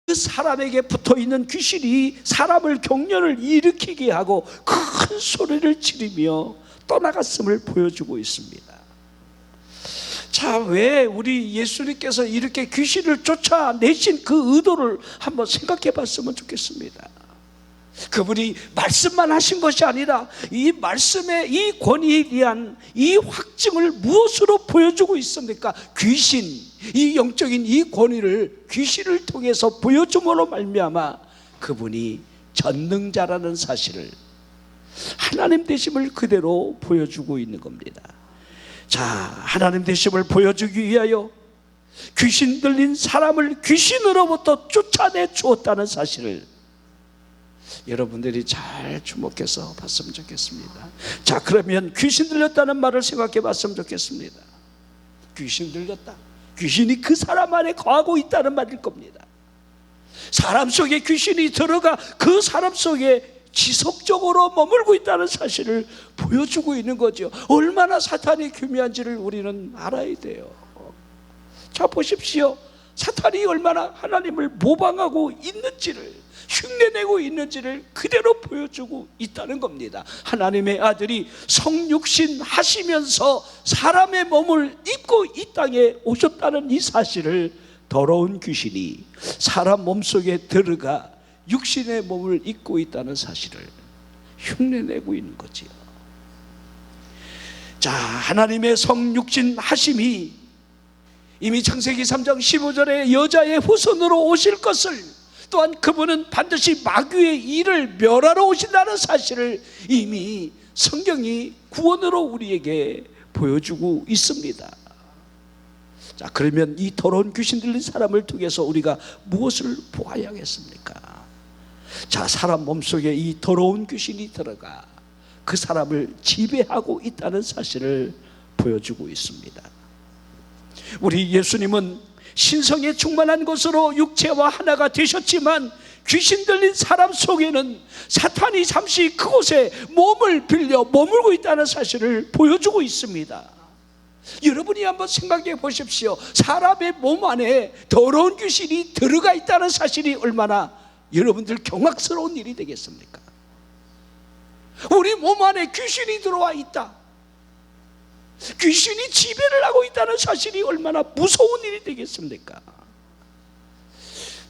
그 사람에게 붙어있는 귀신이 사람을 경련을 일으키게 하고 큰 소리를 지르며 떠나갔음을 보여주고 있습니다. 자, 왜 우리 예수님께서 이렇게 귀신을 쫓아내신 그 의도를 한번 생각해 봤으면 좋겠습니다. 그분이 말씀만 하신 것이 아니라 이 말씀의 이 권위에 대한 이 확증을 무엇으로 보여주고 있습니까? 귀신, 이 영적인 이 권위를 귀신을 통해서 보여줌으로 말미암아 그분이 전능자라는 사실을, 하나님 되심을 그대로 보여주고 있는 겁니다. 자, 하나님 되심을 보여주기 위하여 귀신 들린 사람을 귀신으로부터 쫓아내 주었다는 사실을 여러분들이 잘 주목해서 봤으면 좋겠습니다. 자, 그러면 귀신 들렸다는 말을 생각해 봤으면 좋겠습니다. 귀신 들렸다, 귀신이 그 사람 안에 거하고 있다는 말일 겁니다. 사람 속에 귀신이 들어가 그 사람 속에 지속적으로 머물고 있다는 사실을 보여주고 있는 거죠. 얼마나 사탄이 교묘한지를 우리는 알아야 돼요. 자, 보십시오. 사탄이 얼마나 하나님을 모방하고 있는지를, 흉내내고 있는지를 그대로 보여주고 있다는 겁니다. 하나님의 아들이 성육신 하시면서 사람의 몸을 입고 이 땅에 오셨다는 이 사실을 더러운 귀신이 사람 몸속에 들어가 육신의 몸을 입고 있다는 사실을 흉내내고 있는 거지요. 자, 하나님의 성육신 하심이 이미 창세기 3장 15절에 여자의 후손으로 오실 것을, 또한 그분은 반드시 마귀의 일을 멸하러 오신다는 사실을 이미 성경이 구원으로 우리에게 보여주고 있습니다. 자, 그러면 이 더러운 귀신 들린 사람을 통해서 우리가 무엇을 보아야겠습니까? 자, 사람 몸속에 이 더러운 귀신이 들어가 그 사람을 지배하고 있다는 사실을 보여주고 있습니다. 우리 예수님은 신성에 충만한 것으로 육체와 하나가 되셨지만 귀신 들린 사람 속에는 사탄이 잠시 그곳에 몸을 빌려 머물고 있다는 사실을 보여주고 있습니다. 여러분이 한번 생각해 보십시오. 사람의 몸 안에 더러운 귀신이 들어가 있다는 사실이 얼마나 여러분들 경악스러운 일이 되겠습니까? 우리 몸 안에 귀신이 들어와 있다, 귀신이 지배를 하고 있다는 사실이 얼마나 무서운 일이 되겠습니까?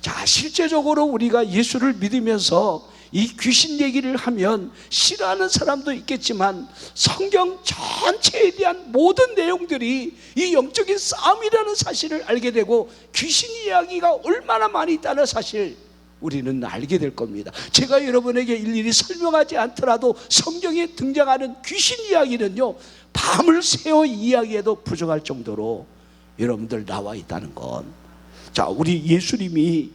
자, 실제적으로 우리가 예수를 믿으면서 이 귀신 얘기를 하면 싫어하는 사람도 있겠지만 성경 전체에 대한 모든 내용들이 이 영적인 싸움이라는 사실을 알게 되고 귀신 이야기가 얼마나 많이 있다는 사실 우리는 알게 될 겁니다. 제가 여러분에게 일일이 설명하지 않더라도 성경에 등장하는 귀신 이야기는요, 밤을 새워 이야기해도 부족할 정도로 여러분들 나와 있다는 건, 자, 우리 예수님이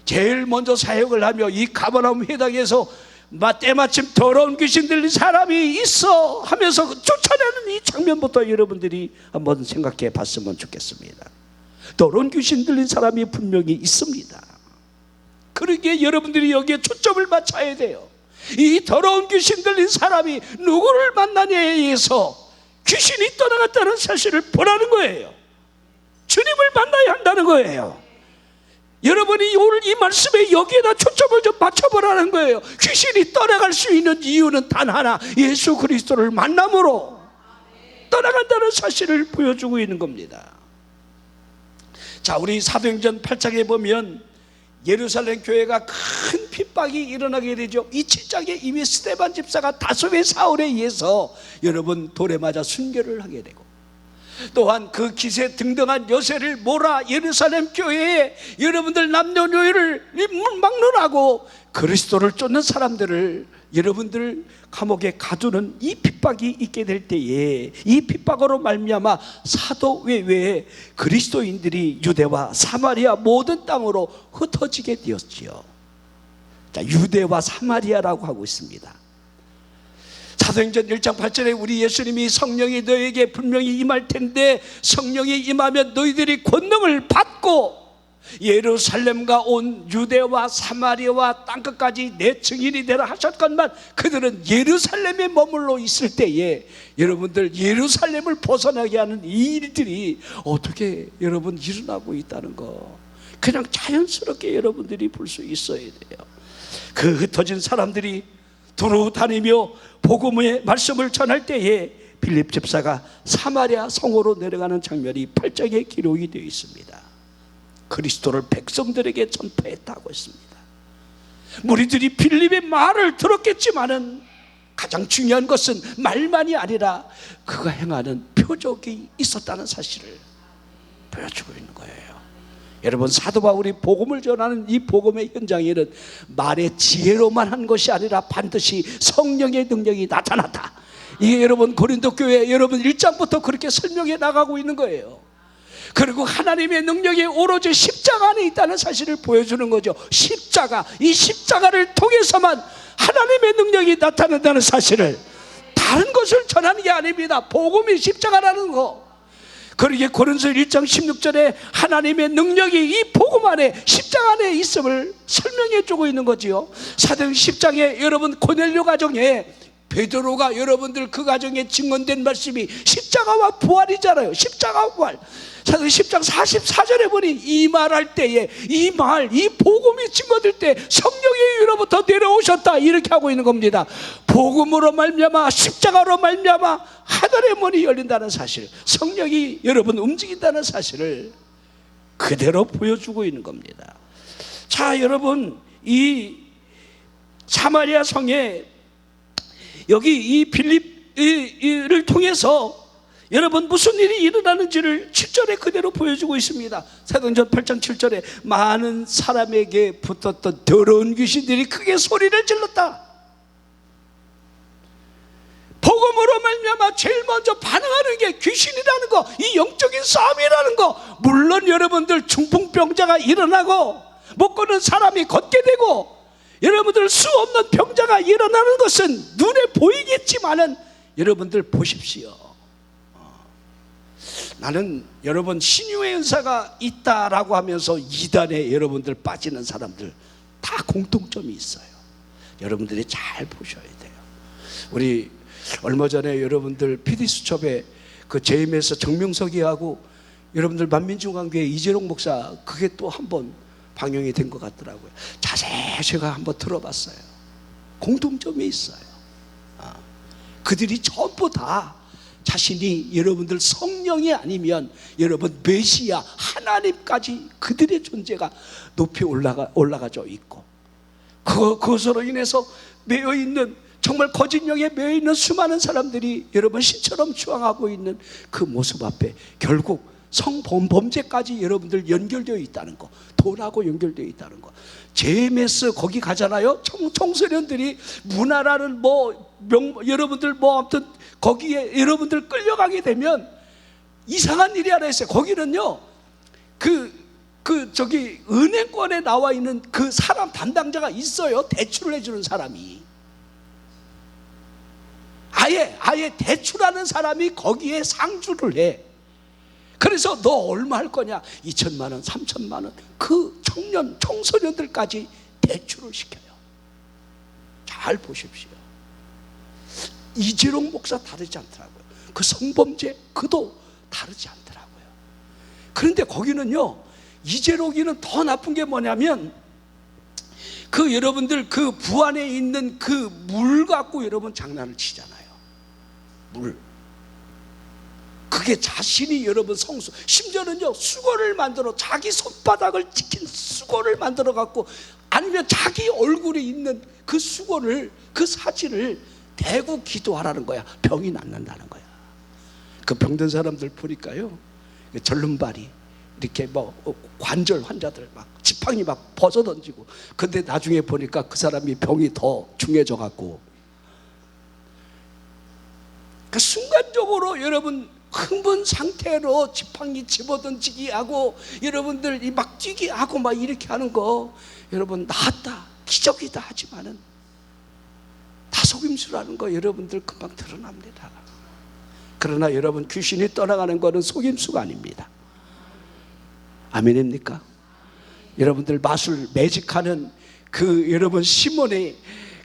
제일 먼저 사역을 하며 이 가버나움 회당에서 때마침 더러운 귀신 들린 사람이 있어 하면서 쫓아내는 이 장면부터 여러분들이 한번 생각해 봤으면 좋겠습니다. 더러운 귀신 들린 사람이 분명히 있습니다. 그러기에 여러분들이 여기에 초점을 맞춰야 돼요. 이 더러운 귀신 들린 사람이 누구를 만나냐에 의해서 귀신이 떠나갔다는 사실을 보라는 거예요. 주님을 만나야 한다는 거예요. 여러분이 오늘 이 말씀에 여기에다 초점을 좀 맞춰보라는 거예요. 귀신이 떠나갈 수 있는 이유는 단 하나, 예수 그리스도를 만남으로 떠나간다는 사실을 보여주고 있는 겁니다. 자, 우리 사도행전 8장에 보면 예루살렘 교회가 큰 핍박이 일어나게 되죠. 이 7장에 이미 스데반 집사가 다소의 사울에 의해서 여러분 돌에 맞아 순교를 하게 되고, 또한 그 기세 등등한 여세를 몰아 예루살렘 교회에 여러분들 남녀노예를 막론하고 그리스도를 쫓는 사람들을 여러분들 감옥에 가두는 이 핍박이 있게 될 때에 이 핍박으로 말미암아 사도 외외에 그리스도인들이 유대와 사마리아 모든 땅으로 흩어지게 되었지요. 자, 유대와 사마리아라고 하고 있습니다. 사도행전 1장 8절에 우리 예수님이 성령이 너에게 분명히 임할 텐데 성령이 임하면 너희들이 권능을 받고 예루살렘과 온 유대와 사마리아와 땅끝까지 내 증인이 되라 하셨건만, 그들은 예루살렘에 머물러 있을 때에 여러분들 예루살렘을 벗어나게 하는 이 일들이 어떻게 여러분 일어나고 있다는 거, 그냥 자연스럽게 여러분들이 볼 수 있어야 돼요. 그 흩어진 사람들이 두루 다니며 복음의 말씀을 전할 때에 빌립 집사가 사마리아 성으로 내려가는 장면이 8장에 기록이 되어 있습니다. 그리스도를 백성들에게 전파했다고 했습니다. 무리들이 빌립의 말을 들었겠지만은 가장 중요한 것은 말만이 아니라 그가 행하는 표적이 있었다는 사실을 보여주고 있는 거예요. 여러분, 사도 바울이 복음을 전하는 이 복음의 현장에는 말의 지혜로만 한 것이 아니라 반드시 성령의 능력이 나타났다. 이게 여러분 고린도 교회 여러분 1장부터 그렇게 설명해 나가고 있는 거예요. 그리고 하나님의 능력이 오로지 십자가 안에 있다는 사실을 보여주는 거죠. 십자가, 이 십자가를 통해서만 하나님의 능력이 나타난다는 사실을, 다른 것을 전하는 게 아닙니다. 복음이 십자가라는 거. 그러기에 고린도서 1장 16절에 하나님의 능력이 이 복음 안에, 십자가 안에 있음을 설명해 주고 있는 거지요. 사도행 10장에 여러분 고넬료 가정에 베드로가 여러분들 그 가정에 증언된 말씀이 십자가와 부활이잖아요. 십자가와 부활. 사도행 10장 44절에 보니 이 말할 때에 이 복음이 증거될 때 성령이 위로부터 내려오셨다, 이렇게 하고 있는 겁니다. 복음으로 말미암아 십자가로 말미암아 하늘의 문이 열린다는 사실, 성령이 여러분 움직인다는 사실을 그대로 보여주고 있는 겁니다. 자, 여러분, 이 사마리아 성에 여기 이 빌립을 통해서 여러분 무슨 일이 일어나는지를 7절에 그대로 보여주고 있습니다. 사도행전 8장 7절에 많은 사람에게 붙었던 더러운 귀신들이 크게 소리를 질렀다. 복음으로 말미암아 제일 먼저 반응하는 게 귀신이라는 거, 이 영적인 싸움이라는 거. 물론 여러분들 중풍병자가 일어나고 못 걷는 사람이 걷게 되고 여러분들 수 없는 병자가 일어나는 것은 눈에 보이겠지만은 여러분들 보십시오. 나는 여러분 신유의 은사가 있다라고 하면서 이단에 여러분들 빠지는 사람들 다 공통점이 있어요. 여러분들이 잘 보셔야 돼요. 우리 얼마 전에 여러분들 PD수첩에 그 JMS 정명석이하고 여러분들 만민중앙교회 이재롱 목사 그게 또 한번 방영이 된 것 같더라고요. 자세히 제가 한번 들어봤어요. 공통점이 있어요. 그들이 전부 다 자신이 여러분들 성령이 아니면 여러분 메시아 하나님까지 그들의 존재가 높이 올라가져 있고, 그것으로 인해서 매여있는, 정말 거짓 영에 매여있는 수많은 사람들이 여러분 신처럼 추앙하고 있는 그 모습 앞에 결국 성범죄까지 여러분들 연결되어 있다는 거, 돈하고 연결되어 있다는 거. JMS 거기 가잖아요. 청소년들이 문화라는 여러분들 아무튼 거기에 여러분들 끌려가게 되면 이상한 일이 하나 있어요. 거기는요, 저기 은행권에 나와 있는 그 사람 담당자가 있어요. 대출을 해주는 사람이. 아예 대출하는 사람이 거기에 상주를 해. 그래서 너 얼마 할 거냐? 2천만 원, 3천만 원. 그 청소년들까지 대출을 시켜요. 잘 보십시오. 이재롱 목사 다르지 않더라고요. 그 성범죄 그도 다르지 않더라고요. 그런데 거기는요, 이재롱이는 더 나쁜 게 뭐냐면 그 여러분들 그 부안에 있는 그 물 갖고 여러분 장난을 치잖아요. 물. 그게 자신이 여러분 성수, 심지어는요 수건을 만들어, 자기 손바닥을 찍힌 수건을 만들어 갖고, 아니면 자기 얼굴에 있는 그 수건을, 그 사진을 대고 기도하라는 거야. 병이 낫는다는 거야. 그 병든 사람들 보니까요, 절름발이 이렇게 관절 환자들 막 지팡이 막 벗어 던지고, 근데 나중에 보니까 그 사람이 병이 더 중해져 갖고, 그 순간적으로 여러분 흥분 상태로 지팡이 집어던지기 하고 여러분들 막 뛰기 하고 막 이렇게 하는 거, 여러분 나았다, 기적이다 하지만은 다 속임수라는 거 여러분들 금방 드러납니다. 그러나 여러분 귀신이 떠나가는 거는 속임수가 아닙니다. 아멘입니까? 여러분들 마술 매직하는 그 여러분 시몬의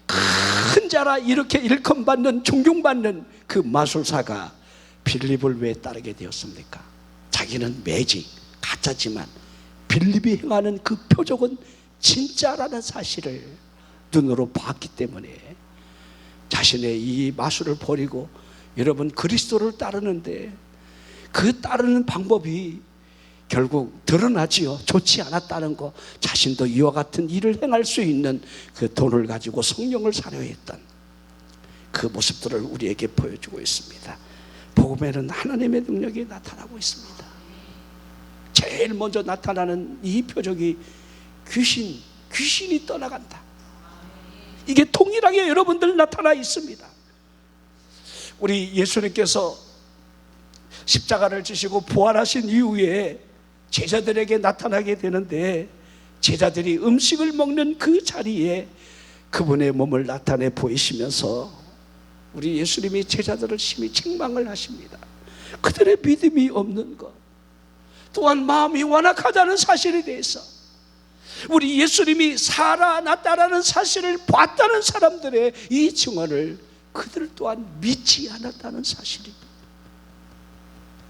큰 자라 이렇게 일컬받는, 존경받는 그 마술사가 빌립을 왜 따르게 되었습니까? 자기는 매직, 가짜지만 빌립이 행하는 그 표적은 진짜라는 사실을 눈으로 봤기 때문에 자신의 이 마술을 버리고 여러분 그리스도를 따르는데 그 따르는 방법이 결국 드러나지요. 좋지 않았다는 거. 자신도 이와 같은 일을 행할 수 있는 그 돈을 가지고 성령을 사려 했던 그 모습들을 우리에게 보여주고 있습니다. 복음에는 하나님의 능력이 나타나고 있습니다. 제일 먼저 나타나는 이 표적이 귀신이 떠나간다. 이게 동일하게 여러분들 나타나 있습니다. 우리 예수님께서 십자가를 지시고 부활하신 이후에 제자들에게 나타나게 되는데, 제자들이 음식을 먹는 그 자리에 그분의 몸을 나타내 보이시면서 우리 예수님이 제자들을 심히 책망을 하십니다. 그들의 믿음이 없는 것, 또한 마음이 완악하다는 사실에 대해서 우리 예수님이 살아났다라는 사실을 봤다는 사람들의 이 증언을 그들 또한 믿지 않았다는 사실입니다.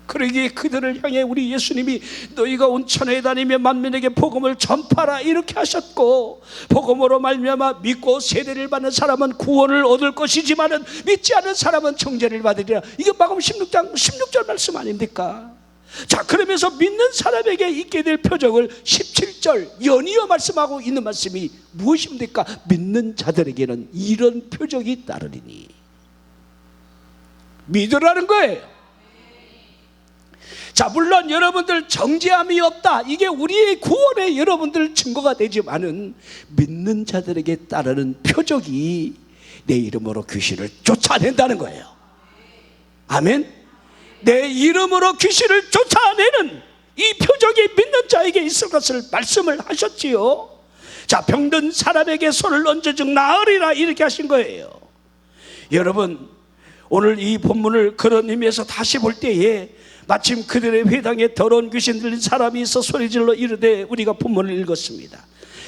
그러기에 그들을 향해 우리 예수님이 너희가 온 천하에 다니며 만민에게 복음을 전파라 이렇게 하셨고, 복음으로 말미암아 믿고 세례를 받는 사람은 구원을 얻을 것이지만은 믿지 않은 사람은 정죄를 받으리라. 이게 마가복음 16장 16절 말씀 아닙니까? 자, 그러면서 믿는 사람에게 있게 될 표적을 17절 연이어 말씀하고 있는 말씀이 무엇입니까? 믿는 자들에게는 이런 표적이 따르리니. 믿으라는 거예요. 자, 물론 여러분들 정죄함이 없다, 이게 우리의 구원의 여러분들 증거가 되지만은 믿는 자들에게 따르는 표적이 내 이름으로 귀신을 쫓아낸다는 거예요. 아멘. 내 이름으로 귀신을 쫓아내는 이 표적이 믿는 자에게 있을 것을 말씀을 하셨지요. 자, 병든 사람에게 손을 얹어 즉 나으리라 이렇게 하신 거예요. 여러분, 오늘 이 본문을 그런 의미에서 다시 볼 때에 마침 그들의 회당에 더러운 귀신 들린 사람이 있어 소리질러 이르되, 우리가 본문을 읽었습니다.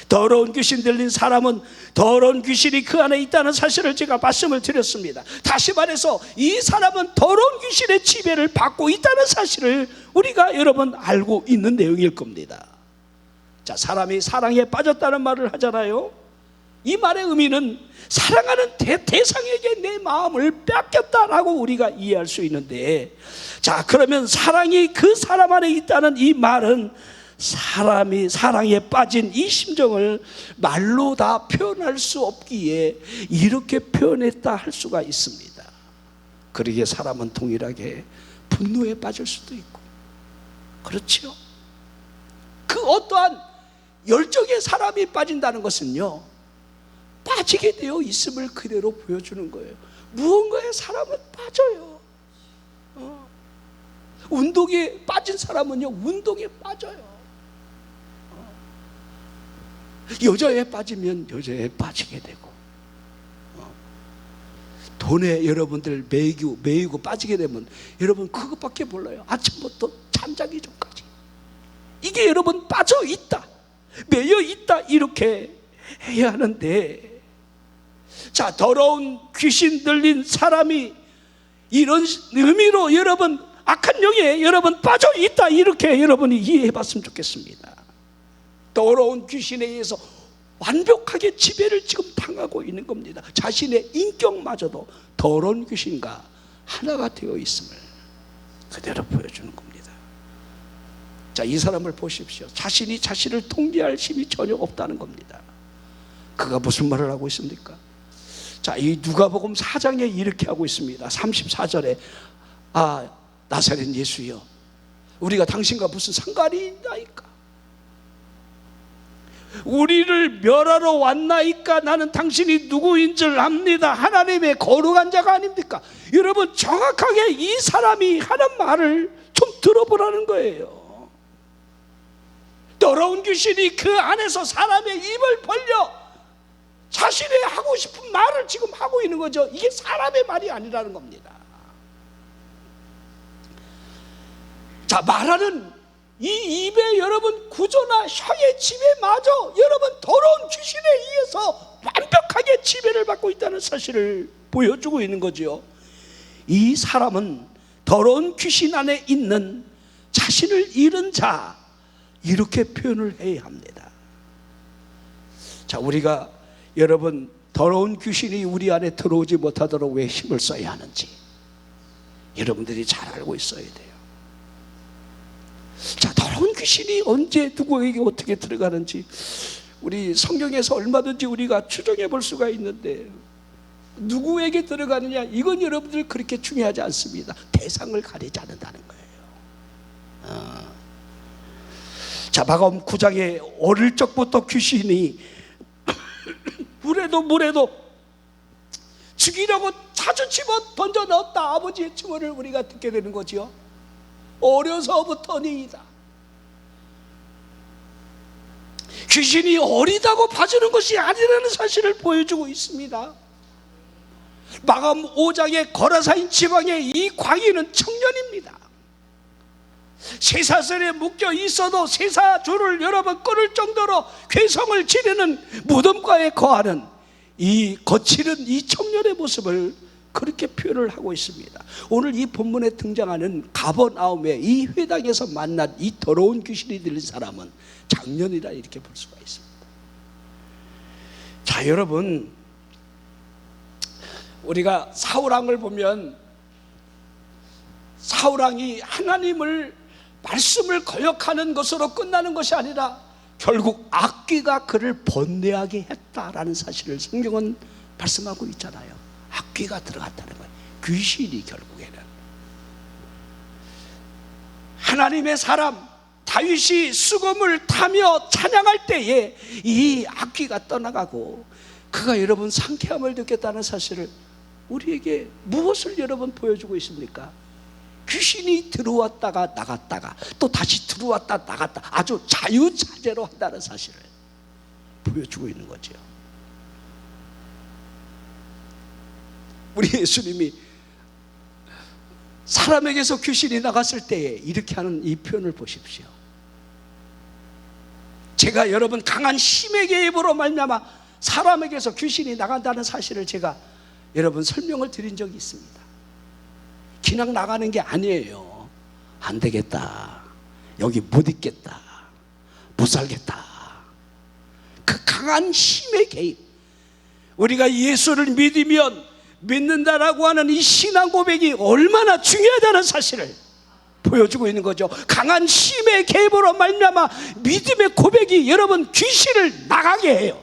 더러운 귀신 들린 사람은 더러운 귀신이 그 안에 있다는 사실을 제가 말씀을 드렸습니다. 다시 말해서 이 사람은 더러운 귀신의 지배를 받고 있다는 사실을 우리가 여러분 알고 있는 내용일 겁니다. 자, 사람이 사랑에 빠졌다는 말을 하잖아요. 이 말의 의미는 사랑하는 대상에게 내 마음을 뺏겼다라고 우리가 이해할 수 있는데, 자, 그러면 사랑이 그 사람 안에 있다는 이 말은 사람이 사랑에 빠진 이 심정을 말로 다 표현할 수 없기에 이렇게 표현했다 할 수가 있습니다. 그러기에 사람은 동일하게 분노에 빠질 수도 있고, 그렇죠? 그 어떠한 열정에 사람이 빠진다는 것은요, 빠지게 되어 있음을 그대로 보여주는 거예요. 무언가에 사람은 빠져요. 운동에 빠진 사람은요, 운동에 빠져요. 여자에 빠지면 여자에 빠지게 되고, 돈에 여러분들 매이고 빠지게 되면 여러분 그것밖에 몰라요. 아침부터 잠자기 전까지 이게 여러분 빠져 있다, 매여 있다 이렇게 해야 하는데, 자, 더러운 귀신 들린 사람이 이런 의미로 여러분 악한 영에 여러분 빠져 있다 이렇게 여러분이 이해해 봤으면 좋겠습니다. 더러운 귀신에 의해서 완벽하게 지배를 지금 당하고 있는 겁니다. 자신의 인격마저도 더러운 귀신과 하나가 되어 있음을 그대로 보여주는 겁니다. 자, 이 사람을 보십시오. 자신이 자신을 통제할 힘이 전혀 없다는 겁니다. 그가 무슨 말을 하고 있습니까? 자, 이 누가복음 4장에 이렇게 하고 있습니다. 34절에 나사렛 예수여, 우리가 당신과 무슨 상관이 있나이까? 우리를 멸하러 왔나이까? 나는 당신이 누구인 줄 압니다. 하나님의 거룩한 자가 아닙니까? 여러분, 정확하게 이 사람이 하는 말을 좀 들어보라는 거예요. 더러운 귀신이 그 안에서 사람의 입을 벌려 자신의 하고 싶은 말을 지금 하고 있는 거죠. 이게 사람의 말이 아니라는 겁니다. 자, 말하는 이 입의 여러분 구조나 혀의 지배마저 여러분 더러운 귀신에 의해서 완벽하게 지배를 받고 있다는 사실을 보여주고 있는 거죠. 이 사람은 더러운 귀신 안에 있는 자신을 잃은 자, 이렇게 표현을 해야 합니다. 자, 우리가 여러분 더러운 귀신이 우리 안에 들어오지 못하도록 왜 힘을 써야 하는지 여러분들이 잘 알고 있어야 돼요. 자, 더러운 귀신이 언제 누구에게 어떻게 들어가는지 우리 성경에서 얼마든지 우리가 추정해 볼 수가 있는데, 누구에게 들어가느냐 이건 여러분들 그렇게 중요하지 않습니다. 대상을 가리지 않는다는 거예요. 자, 마가복음 9장에 어릴 적부터 귀신이 물에도 죽이려고 자주 집어 던져 넣었다, 아버지의 증언을 우리가 듣게 되는 거지요. 어려서부터니이다. 귀신이 어리다고 봐주는 것이 아니라는 사실을 보여주고 있습니다. 마가복음 5장의 거라사인 지방의 이 광인은 청년입니다. 쇠사슬에 묶여 있어도 쇠사줄을 여러 번 끊을 정도로 괴성을 지르는 무덤가에 거하는 이 거칠은 이 청년의 모습을 그렇게 표현을 하고 있습니다. 오늘 이 본문에 등장하는 가버나움의 이 회당에서 만난 이 더러운 귀신이 들린 사람은 장년이라 이렇게 볼 수가 있습니다. 자, 여러분, 우리가 사울왕을 보면 사울왕이 하나님을 말씀을 거역하는 것으로 끝나는 것이 아니라 결국 악귀가 그를 번뇌하게 했다라는 사실을 성경은 말씀하고 있잖아요. 악귀가 들어갔다는 거예요. 귀신이 결국에는. 하나님의 사람 다윗이 수금을 타며 찬양할 때에 이 악귀가 떠나가고 그가 여러분 상쾌함을 느꼈다는 사실을 우리에게 무엇을 여러분 보여주고 있습니까? 귀신이 들어왔다가 나갔다가 또 다시 들어왔다 나갔다 아주 자유자재로 한다는 사실을 보여주고 있는 거죠. 우리 예수님이 사람에게서 귀신이 나갔을 때에 이렇게 하는 이 표현을 보십시오. 제가 여러분 강한 힘의 개입으로 말미암아 사람에게서 귀신이 나간다는 사실을 제가 여러분 설명을 드린 적이 있습니다. 그냥 나가는 게 아니에요. 안 되겠다, 여기 못 있겠다, 못 살겠다, 그 강한 힘의 개입, 우리가 예수를 믿으면 믿는다라고 하는 이 신앙 고백이 얼마나 중요하다는 사실을 보여주고 있는 거죠. 강한 힘의 개입으로 말미암아 믿음의 고백이 여러분 귀신을 나가게 해요.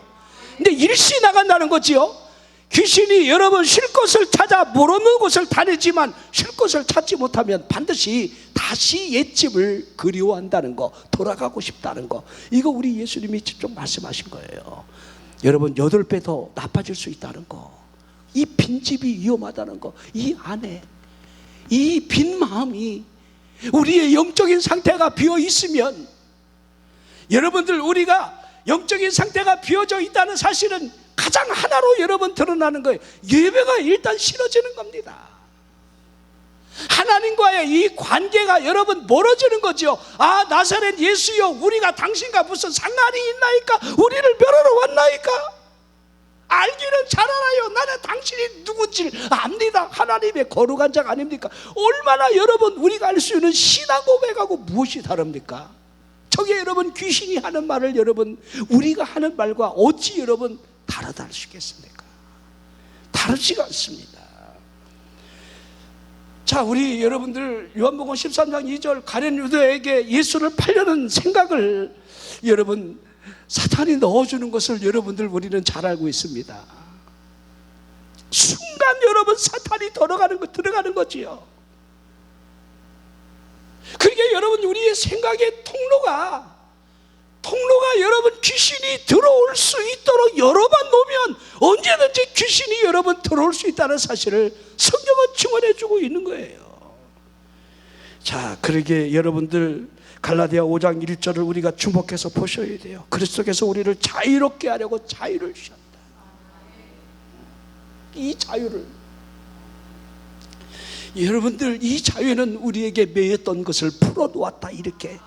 근데 일시 나간다는 거지요. 귀신이 여러분 쉴 곳을 찾아 모르는 곳을 다니지만 쉴 곳을 찾지 못하면 반드시 다시 옛집을 그리워한다는 거, 돌아가고 싶다는 거, 이거 우리 예수님이 직접 말씀하신 거예요. 여러분 8배 더 나빠질 수 있다는 거, 이 빈집이 위험하다는 거, 이 안에 이 빈 마음이 우리의 영적인 상태가 비어 있으면, 여러분들 우리가 영적인 상태가 비어져 있다는 사실은 가장 하나로 여러분 드러나는 거예요. 예배가 일단 싫어지는 겁니다. 하나님과의 이 관계가 여러분 멀어지는 거죠. 아, 나사렛 예수여, 우리가 당신과 무슨 상관이 있나이까? 우리를 멸하러 왔나이까? 알기는 잘 알아요. 나는 당신이 누군지 압니다. 하나님의 거룩한 자 아닙니까? 얼마나 여러분 우리가 알 수 있는 신앙 고백하고 무엇이 다릅니까? 저게 여러분 귀신이 하는 말을 여러분 우리가 하는 말과 어찌 여러분 다르다 할 수 있겠습니까? 다르지가 않습니다. 자, 우리 여러분들 요한복음 13장 2절 가룟 유다에게 예수를 팔려는 생각을 여러분 사탄이 넣어주는 것을 여러분들 우리는 잘 알고 있습니다. 순간 여러분 사탄이 들어가는 거지요. 그러니까 여러분 우리의 생각의 통로가 여러분 귀신이 들어올 수 있도록 여러 번 놓으면 언제든지 귀신이 여러분 들어올 수 있다는 사실을 성경은 증언해 주고 있는 거예요. 자, 그러게 여러분들 갈라디아 5장 1절을 우리가 주목해서 보셔야 돼요. 그리스도께서 우리를 자유롭게 하려고 자유를 주셨다. 이 자유를, 여러분들 이 자유는 우리에게 매였던 것을 풀어놓았다, 이렇게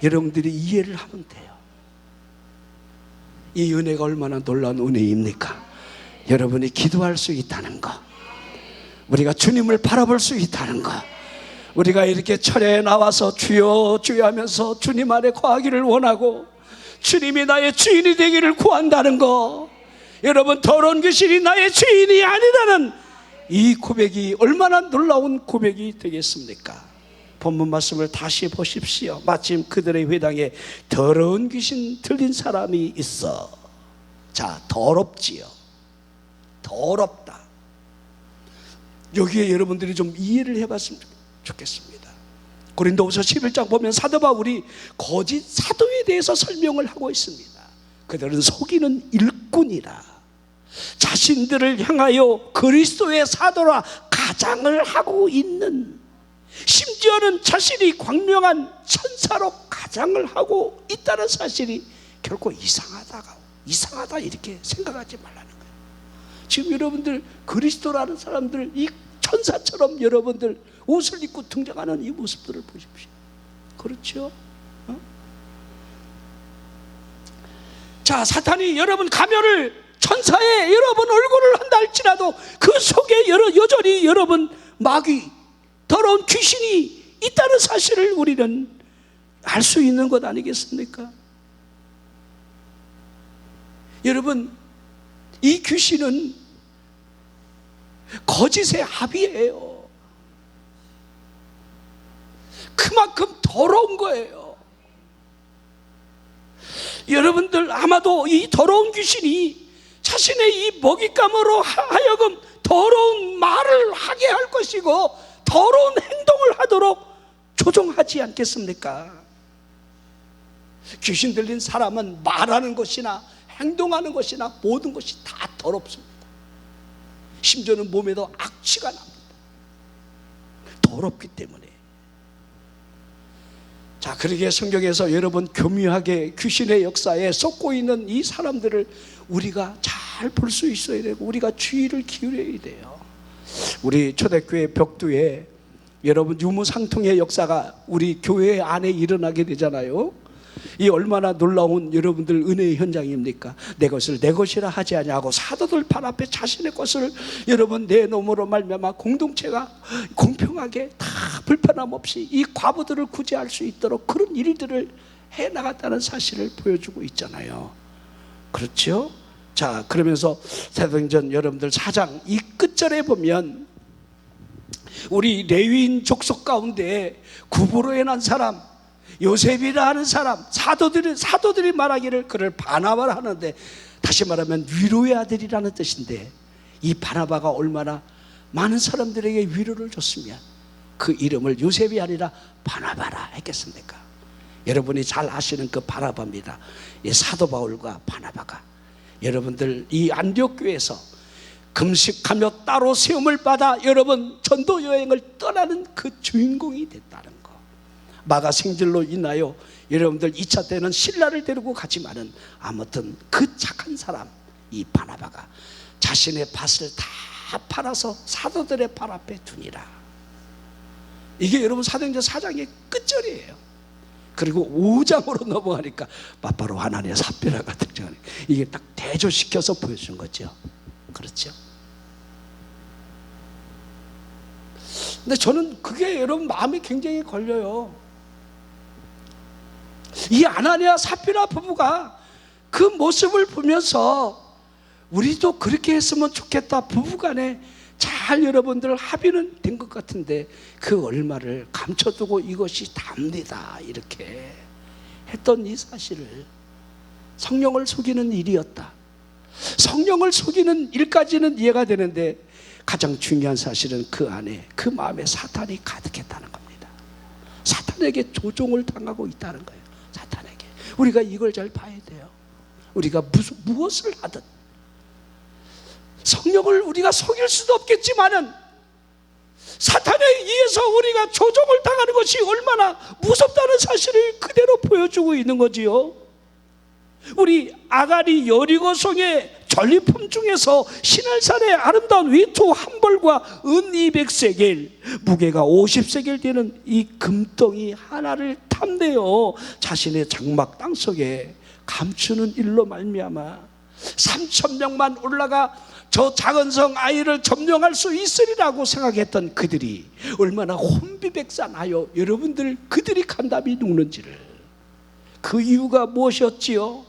여러분들이 이해를 하면 돼요. 이 은혜가 얼마나 놀라운 은혜입니까? 여러분이 기도할 수 있다는 거, 우리가 주님을 바라볼 수 있다는 거, 우리가 이렇게 철야에 나와서 주여 주여 하면서 주님 안에 거하기를 원하고 주님이 나의 주인이 되기를 구한다는 거, 여러분 더러운 귀신이 나의 주인이 아니라는 이 고백이 얼마나 놀라운 고백이 되겠습니까? 본문 말씀을 다시 보십시오. 마침 그들의 회당에 더러운 귀신 들린 사람이 있어. 자, 더럽지요. 더럽다. 여기에 여러분들이 좀 이해를 해봤으면 좋겠습니다. 고린도후서 11장 보면 사도 바울이 거짓 사도에 대해서 설명을 하고 있습니다. 그들은 속이는 일꾼이라, 자신들을 향하여 그리스도의 사도라 가장을 하고 있는, 심지어는 자신이 광명한 천사로 가장을 하고 있다는 사실이 결코 이상하다 이렇게 생각하지 말라는 거예요. 지금 여러분들 그리스도라는 사람들, 이 천사처럼 여러분들 옷을 입고 등장하는 이 모습들을 보십시오. 그렇죠? 자, 사탄이 여러분 가면을, 천사의 여러분 얼굴을 한다 할지라도 그 속에 여전히 여러분 마귀, 더러운 귀신이 있다는 사실을 우리는 알 수 있는 것 아니겠습니까? 여러분, 이 귀신은 거짓의 합이에요. 그만큼 더러운 거예요. 여러분들 아마도 이 더러운 귀신이 자신의 이 먹잇감으로 하여금 더러운 말을 하게 할 것이고 더러운 행동을 하도록 조종하지 않겠습니까? 귀신 들린 사람은 말하는 것이나 행동하는 것이나 모든 것이 다 더럽습니다. 심지어는 몸에도 악취가 납니다. 더럽기 때문에. 자, 그러기에 성경에서 여러분 교묘하게 귀신의 역사에 썩고 있는 이 사람들을 우리가 잘 볼 수 있어야 되고 우리가 주의를 기울여야 돼요. 우리 초대교회 벽두에 여러분 유무상통의 역사가 우리 교회 안에 일어나게 되잖아요. 이 얼마나 놀라운 여러분들 은혜의 현장입니까? 내 것을 내 것이라 하지 아니하고 사도들 발 앞에 자신의 것을 여러분 내놓음으로 말미암아 공동체가 공평하게 다 불편함 없이 이 과부들을 구제할 수 있도록 그런 일들을 해나갔다는 사실을 보여주고 있잖아요. 그렇죠? 자, 그러면서 사도행전 여러분들 4장 이 끝절에 보면 우리 레위인 족속 가운데 구부로 해난 사람, 요셉이라 하는 사람, 사도들이 말하기를 그를 바나바라 하는데, 다시 말하면 위로의 아들이라는 뜻인데, 이 바나바가 얼마나 많은 사람들에게 위로를 줬으면 그 이름을 요셉이 아니라 바나바라 했겠습니까? 여러분이 잘 아시는 그 바나바입니다. 이 사도 바울과 바나바가 여러분들 이 안디옥 교회에서 금식하며 따로 세움을 받아 여러분 전도 여행을 떠나는 그 주인공이 됐다는 거. 마가 생질로 인하여 여러분들 2차 때는 신라를 데리고 가지만은 아무튼 그 착한 사람 이 바나바가 자신의 밭을 다 팔아서 사도들의 발 앞에 두니라. 이게 여러분 사도행전 4장의 끝절이에요. 그리고 5장으로 넘어가니까 바로 하나님의 삽비라가 등장하니까 이게 딱 대조시켜서 보여준 거죠. 그렇죠? 근데 저는 그게 여러분 마음에 굉장히 걸려요. 이 아나니아 삽비라 부부가 그 모습을 보면서 우리도 그렇게 했으면 좋겠다, 부부간에 잘 여러분들 합의는 된 것 같은데 그 얼마를 감춰두고 이것이 답니다 이렇게 했던 이 사실을, 성령을 속이는 일이었다. 성령을 속이는 일까지는 이해가 되는데 가장 중요한 사실은 그 안에 그 마음에 사탄이 가득했다는 겁니다. 사탄에게 조종을 당하고 있다는 거예요. 사탄에게. 우리가 이걸 잘 봐야 돼요. 우리가 무엇을 하든 성령을 우리가 속일 수도 없겠지만은 사탄에 의해서 우리가 조종을 당하는 것이 얼마나 무섭다는 사실을 그대로 보여주고 있는 거지요. 우리 아가리 여리고성의 전리품 중에서 신할산의 아름다운 위토 한 벌과 은 200세겔, 무게가 50세겔 되는 이 금덩이 하나를 탐내어 자신의 장막 땅속에 감추는 일로 말미암아 3,000명만 올라가 저 작은 성 아이를 점령할 수 있으리라고 생각했던 그들이 얼마나 혼비백산하여 여러분들 그들이 간담이 눕는지를. 그 이유가 무엇이었지요?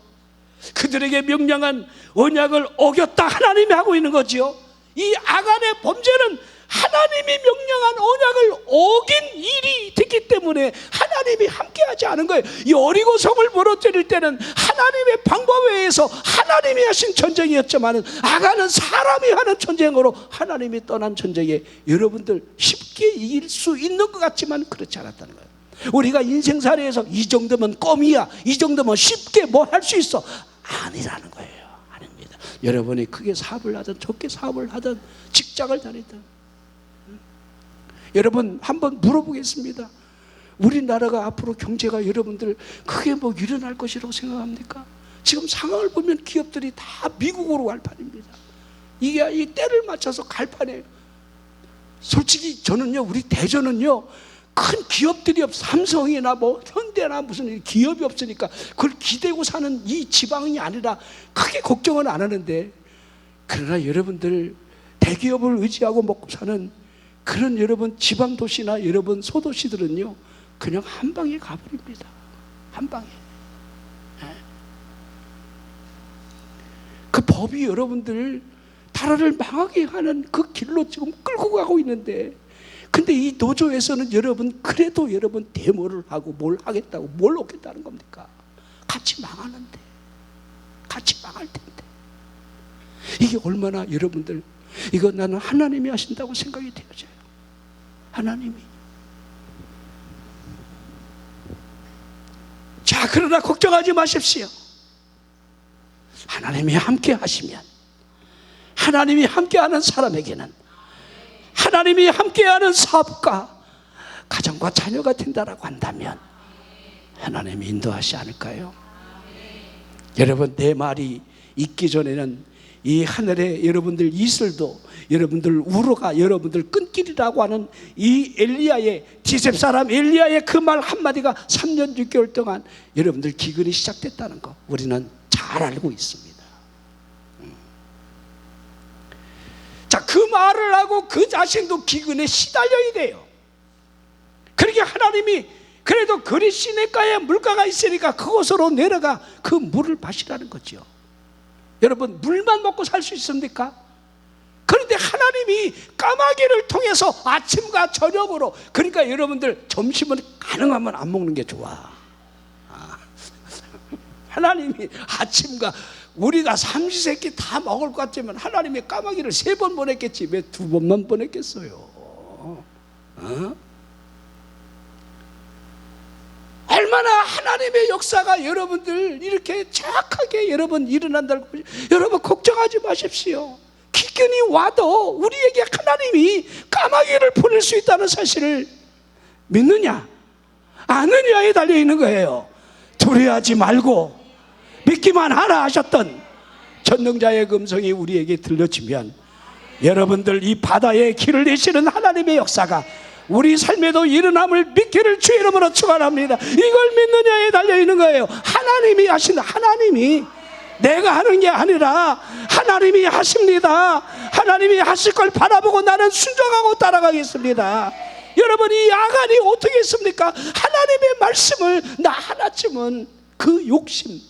그들에게 명령한 언약을 어겼다 하나님이 하고 있는 거지요. 이 아간의 범죄는 하나님이 명령한 언약을 어긴 일이 됐기 때문에 하나님이 함께하지 않은 거예요. 이 여리고 성을 무너뜨릴 때는 하나님의 방법에 의해서 하나님이 하신 전쟁이었지만 아간은 사람이 하는 전쟁으로 하나님이 떠난 전쟁에 여러분들 쉽게 이길 수 있는 것 같지만 그렇지 않았다는 거예요. 우리가 인생살이에서 이 정도면 껌이야, 이 정도면 쉽게 뭐 할 수 있어, 아니라는 거예요. 아닙니다. 여러분이 크게 사업을 하든 적게 사업을 하든 직장을 다니든 여러분 한번 물어보겠습니다. 우리나라가 앞으로 경제가 여러분들 크게 뭐 일어날 것이라고 생각합니까? 지금 상황을 보면 기업들이 다 미국으로 갈 판입니다. 이게 이 때를 맞춰서 갈 판이에요. 솔직히 저는요, 우리 대전은요 큰 기업들이 삼성이나 뭐 현대나 무슨 기업이 없으니까 그걸 기대고 사는 이 지방이 아니라 크게 걱정은 안 하는데, 그러나 여러분들 대기업을 의지하고 먹고 사는 그런 여러분 지방도시나 여러분 소도시들은요 그냥 한 방에 가버립니다. 한 방에. 그 법이 여러분들 나라를 망하게 하는 그 길로 지금 끌고 가고 있는데, 근데 이 노조에서는 여러분 그래도 여러분 데모를 하고 뭘 하겠다고 뭘 얻겠다는 겁니까? 같이 망하는데, 같이 망할 텐데. 이게 얼마나 여러분들, 이거 나는 하나님이 하신다고 생각이 되어져요. 하나님이. 자, 그러나 걱정하지 마십시오. 하나님이 함께 하시면, 하나님이 함께하는 사람에게는, 하나님이 함께하는 사업가, 가정과 자녀가 된다라고 한다면 하나님이 인도하시지 않을까요? 여러분, 내 말이 있기 전에는 이 하늘에 여러분들 이슬도 여러분들 우로가 여러분들 끈길이라고 하는 이 엘리야의, 디셉 사람 엘리야의 그 말 한마디가 3년 6개월 동안 여러분들 기근이 시작됐다는 거 우리는 잘 알고 있습니다. 자, 그 말을 하고 그 자신도 기근에 시달려야 돼요. 그러니까 하나님이 그래도 그리 시냇가에 물가가 있으니까 그곳으로 내려가 그 물을 마시라는 거죠. 여러분, 물만 먹고 살 수 있습니까? 그런데 하나님이 까마귀를 통해서 아침과 저녁으로, 그러니까 여러분들 점심은 가능하면 안 먹는 게 좋아. 하나님이 아침과, 우리가 삼시세끼 다 먹을 것 같지만 하나님이 까마귀를 3번 보냈겠지 왜 2번만 보냈겠어요? 얼마나 하나님의 역사가 여러분들 이렇게 정확하게 여러분 일어난다고. 여러분 걱정하지 마십시오. 기근이 와도 우리에게 하나님이 까마귀를 보낼 수 있다는 사실을 믿느냐 아느냐에 달려있는 거예요. 두려워하지 말고 믿기만 하라 하셨던 전능자의 음성이 우리에게 들려지면 여러분들 이 바다에 길을 내시는 하나님의 역사가 우리 삶에도 일어남을 믿기를 주의 이름으로 축원합니다. 이걸 믿느냐에 달려있는 거예요. 하나님이 하신다. 하나님이, 내가 하는 게 아니라 하나님이 하십니다. 하나님이 하실 걸 바라보고 나는 순종하고 따라가겠습니다. 여러분, 이 아간이 어떻게 했습니까? 하나님의 말씀을 나 하나쯤은 그 욕심,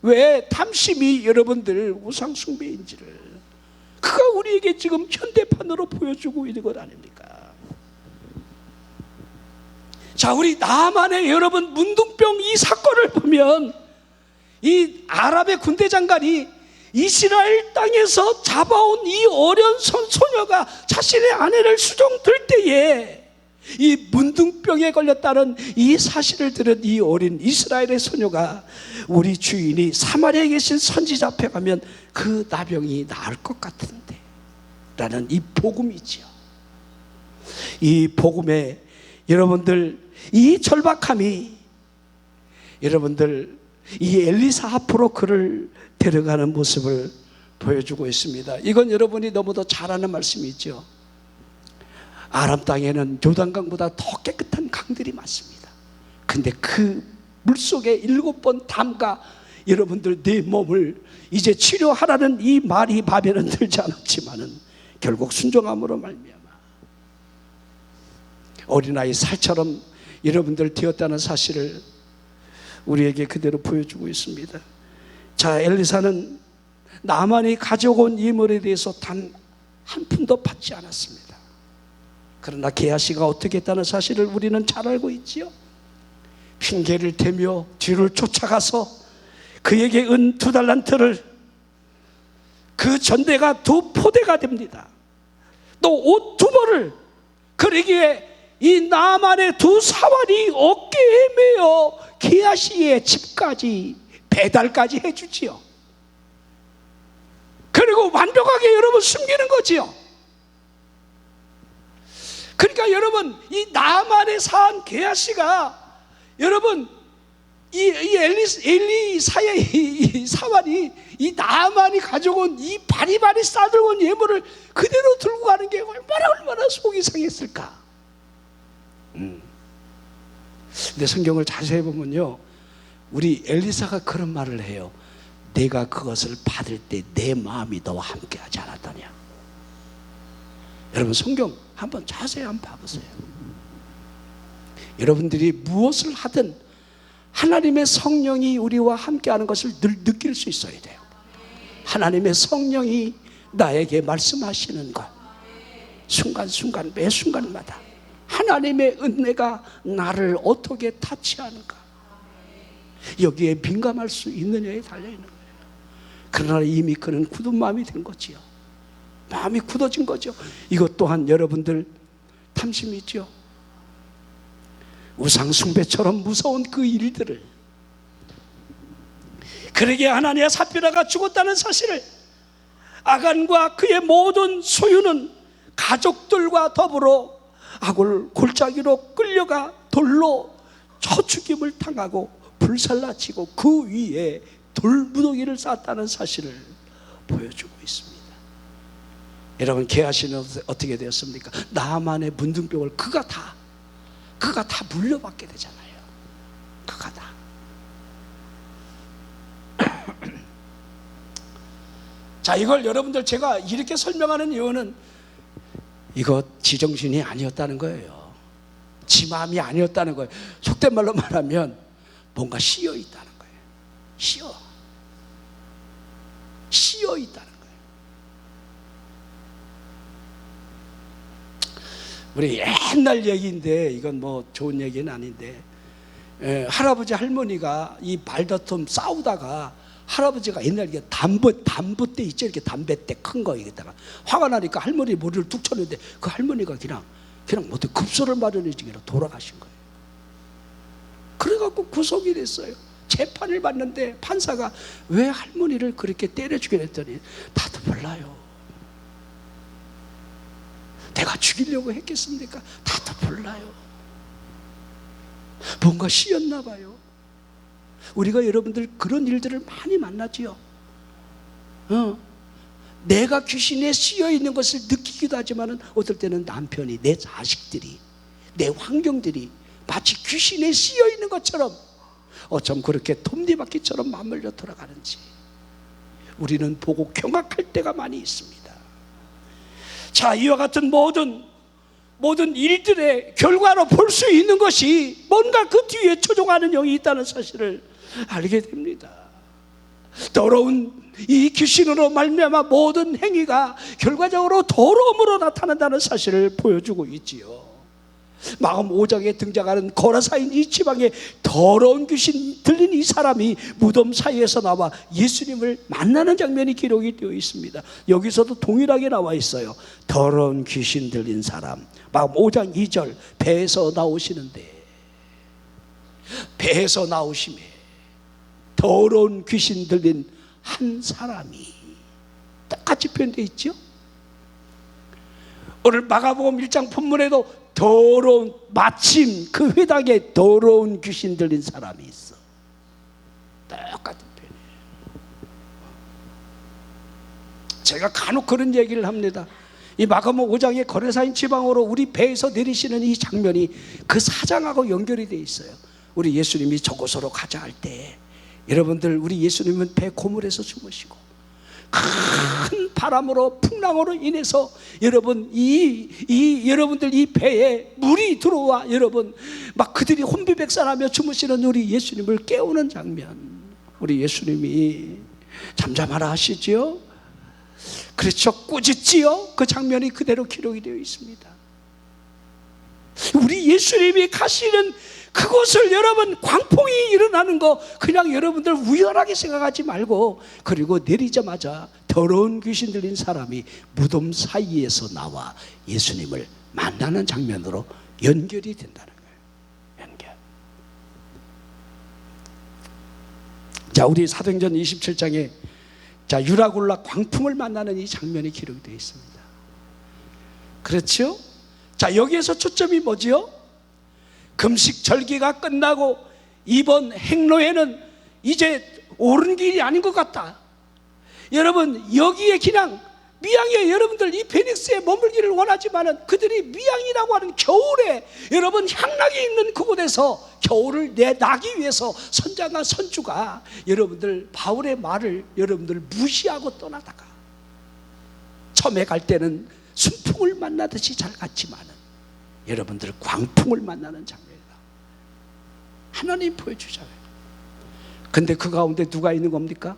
왜 탐심이 여러분들 우상 숭배인지를 그가 우리에게 지금 현대판으로 보여주고 있는 것 아닙니까? 자, 우리 남한의 여러분 문둥병 이 사건을 보면 이 아랍의 군대 장관이 이스라엘 땅에서 잡아온 이 어린 소녀가 자신의 아내를 수종들 때에 이 문둥병에 걸렸다는 이 사실을 들은 이 어린 이스라엘의 소녀가 우리 주인이 사마리아에 계신 선지자 앞에 가면 그 나병이 나을 것 같은데 라는 이 복음이지요. 이 복음에 여러분들 이 절박함이 여러분들 이 엘리사 앞으로 그를 데려가는 모습을 보여주고 있습니다. 이건 여러분이 너무도 잘 아는 말씀이죠. 아람 땅에는 요단강보다 더 깨끗한 강들이 많습니다. 근데 그 물속에 7번 담가 여러분들 내 몸을 이제 치료하라는 이 말이 마음에는 들지 않았지만은 결국 순종함으로 말미암아 어린아이 살처럼 여러분들 되었다는 사실을 우리에게 그대로 보여주고 있습니다. 자, 엘리사는 나만이 가져온 예물에 대해서 단 한 푼도 받지 않았습니다. 그러나 게하시가 어떻게 했다는 사실을 우리는 잘 알고 있지요. 핑계를 대며 뒤를 쫓아가서 그에게 은 2달란트를, 그 전대가 2포대가 됩니다. 또 옷 2벌을, 그러기에 이 나만의 2사환이 어깨에 매어 게하시의 집까지 배달까지 해주지요. 그리고 완벽하게 여러분 숨기는 거지요. 그러니까 여러분, 이 나만의 사한 게하시가 여러분 이 엘리사의 이 사환이 이 나만이 가져온 이 바리바리 싸들고 온 예물을 그대로 들고 가는 게 얼마나 속이 상했을까. 근데 성경을 자세히 보면요, 우리 엘리사가 그런 말을 해요. 내가 그것을 받을 때 내 마음이 너와 함께하지 않았더냐. 여러분 성경 한번 자세히 한번 봐보세요. 여러분들이 무엇을 하든 하나님의 성령이 우리와 함께하는 것을 늘 느낄 수 있어야 돼요. 하나님의 성령이 나에게 말씀하시는 것, 순간순간 매 순간마다 하나님의 은혜가 나를 어떻게 타치하는가, 여기에 민감할 수 있느냐에 달려있는 거예요. 그러나 이미 그는 굳은 마음이 된 거지요. 마음이 굳어진 거죠. 이것 또한 여러분들 탐심이 있죠. 우상 숭배처럼 무서운 그 일들을, 그러기에 하나니아 삽비라가 죽었다는 사실을, 아간과 그의 모든 소유는 가족들과 더불어 아굴 골짜기로 끌려가 돌로 쳐 죽임을 당하고 불살라치고 그 위에 돌무더기를 쌓았다는 사실을 보여주고 있습니다. 여러분, 게하시는 어떻게 되었습니까? 나만의 문둥병을 그가 다 물려받게 되잖아요. 그가 다. 자, 이걸 여러분들 제가 이렇게 설명하는 이유는 이거 지정신이 아니었다는 거예요. 지 마음이 아니었다는 거예요. 속된 말로 말하면 뭔가 씌어 있다는 거예요. 씌어 있다는 거예요. 우리 옛날 얘기인데 이건 뭐 좋은 얘기는 아닌데, 할아버지 할머니가 이 말다툼 싸우다가 할아버지가 옛날에 담보 때 있죠, 이렇게 담배 때 큰 거 여기다가 화가 나니까 할머니 머리를 툭 쳤는데 그 할머니가 그냥 못해 급소를 마련해지 그냥 돌아가신 거예요. 그래갖고 구속이 됐어요. 재판을 받는데 판사가 왜 할머니를 그렇게 때려 죽여 했더니 나도 몰라요. 내가 죽이려고 했겠습니까? 나도 몰라요. 뭔가 씌었나 봐요. 우리가 여러분들 그런 일들을 많이 만나지요. 내가 귀신에 씌여 있는 것을 느끼기도 하지만 어떨 때는 남편이, 내 자식들이, 내 환경들이 마치 귀신에 씌여 있는 것처럼 어쩜 그렇게 톱니바퀴처럼 맞물려 돌아가는지 우리는 보고 경악할 때가 많이 있습니다. 자, 이와 같은 모든 일들의 결과로 볼 수 있는 것이 뭔가 그 뒤에 조종하는 영이 있다는 사실을 알게 됩니다. 더러운 이 귀신으로 말미암아 모든 행위가 결과적으로 더러움으로 나타난다는 사실을 보여주고 있지요. 마음 5장에 등장하는 거라사인 이 지방에 더러운 귀신 들린 이 사람이 무덤 사이에서 나와 예수님을 만나는 장면이 기록이 되어 있습니다. 여기서도 동일하게 나와 있어요. 더러운 귀신 들린 사람. 마음 5장 2절, 배에서 나오시는데, 배에서 나오심에 더러운 귀신 들린 한 사람이 똑같이 표현되어 있죠. 오늘 마가복음 1장 본문에도 마침 그 회당에 더러운 귀신 들린 사람이 있어. 똑같은 표현이에요. 제가 간혹 그런 얘기를 합니다. 이 마가복음 5장의 거레사인 지방으로 우리 배에서 내리시는 이 장면이 그 사장하고 연결이 되어 있어요. 우리 예수님이 저곳으로 가자 할 때 여러분들, 우리 예수님은 배 고물에서 주무시고 큰 바람으로 풍랑으로 인해서 여러분 여러분들 이 배에 물이 들어와 여러분 막 그들이 혼비백산하며 주무시는 우리 예수님을 깨우는 장면, 우리 예수님이 잠잠하라 하시지요. 그렇죠, 꾸짖지요. 그 장면이 그대로 기록이 되어 있습니다. 우리 예수님이 가시는 그곳을 여러분, 광풍이 일어나는 거 그냥 여러분들 우연하게 생각하지 말고, 그리고 내리자마자 더러운 귀신 들린 사람이 무덤 사이에서 나와 예수님을 만나는 장면으로 연결이 된다는 거예요. 연결. 자, 우리 사도행전 27장에 자, 유라굴라 광풍을 만나는 이 장면이 기록이 되어 있습니다. 그렇죠? 자, 여기에서 초점이 뭐지요? 금식 절기가 끝나고 이번 행로에는 이제 옳은 길이 아닌 것 같다. 여러분, 여기에 그냥 미양에 여러분들 이 베닉스에 머물기를 원하지만은 그들이 미양이라고 하는 겨울에 여러분 향락이 있는 그곳에서 겨울을 내나기 위해서 선장과 선주가 여러분들 바울의 말을 여러분들 무시하고 떠나다가 처음에 갈 때는 순풍을 만나듯이 잘 갔지만은 여러분들 광풍을 만나는 장면이다. 하나님 보여주잖아요. 근데 그 가운데 누가 있는 겁니까?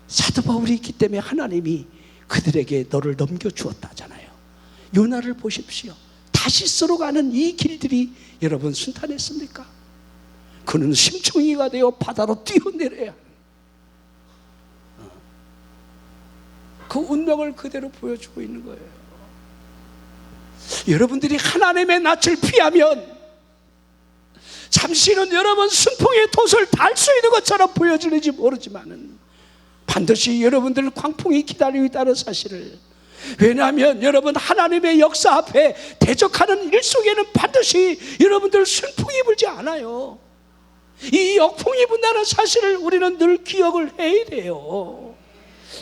사도 바울이 있기 때문에 하나님이 그들에게 너를 넘겨주었다잖아요. 요나를 보십시오. 다시스로 가는 이 길들이 여러분 순탄했습니까? 그는 심청이가 되어 바다로 뛰어내려야 그 운명을 그대로 보여주고 있는 거예요. 여러분들이 하나님의 낯을 피하면 잠시는 여러분 순풍의 돛을 달 수 있는 것처럼 보여질지 모르지만은 반드시 여러분들 광풍이 기다리고 있다는 사실을, 왜냐하면 여러분 하나님의 역사 앞에 대적하는 일 속에는 반드시 여러분들 순풍이 불지 않아요. 이 역풍이 분다는 사실을 우리는 늘 기억을 해야 돼요.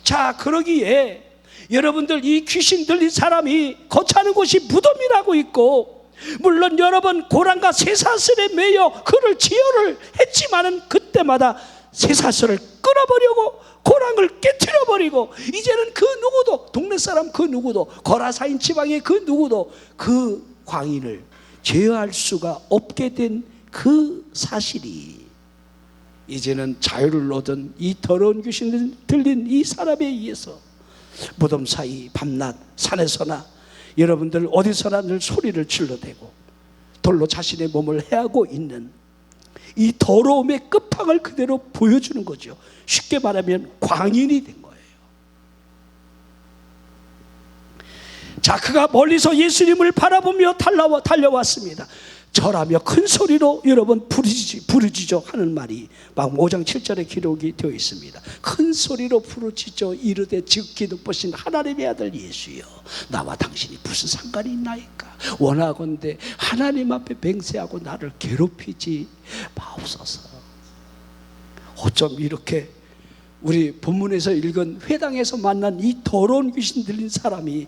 자, 그러기에 여러분들 이 귀신 들린 사람이 거처하는 곳이 무덤이라고 있고, 물론 여러분 고랑과 쇠사슬에 매여 그를 지혈을 했지만은 그때마다 쇠사슬을 끊어버리고 고랑을 깨트려버리고 이제는 그 누구도, 동네 사람 그 누구도, 거라사인 지방의 그 누구도 그 광인을 제어할 수가 없게 된 그 사실이 이제는 자유를 얻은 이 더러운 귀신 들린 이 사람에 의해서 무덤 사이 밤낮 산에서나 여러분들 어디서나 늘 소리를 질러대고 돌로 자신의 몸을 해하고 있는 이 더러움의 끝판을 그대로 보여주는 거죠. 쉽게 말하면 광인이 된 거예요. 자, 그가 멀리서 예수님을 바라보며 달려왔습니다. 절하며 큰 소리로 여러분 부르짖어 하는 말이 막 5장 7절에 기록이 되어 있습니다. 큰 소리로 부르짖어 이르되 지극히 높으신 하나님의 아들 예수여, 나와 당신이 무슨 상관이 있나이까? 원하건대 하나님 앞에 맹세하고 나를 괴롭히지 마옵소서. 어쩜 이렇게 우리 본문에서 읽은 회당에서 만난 이 더러운 귀신 들린 사람이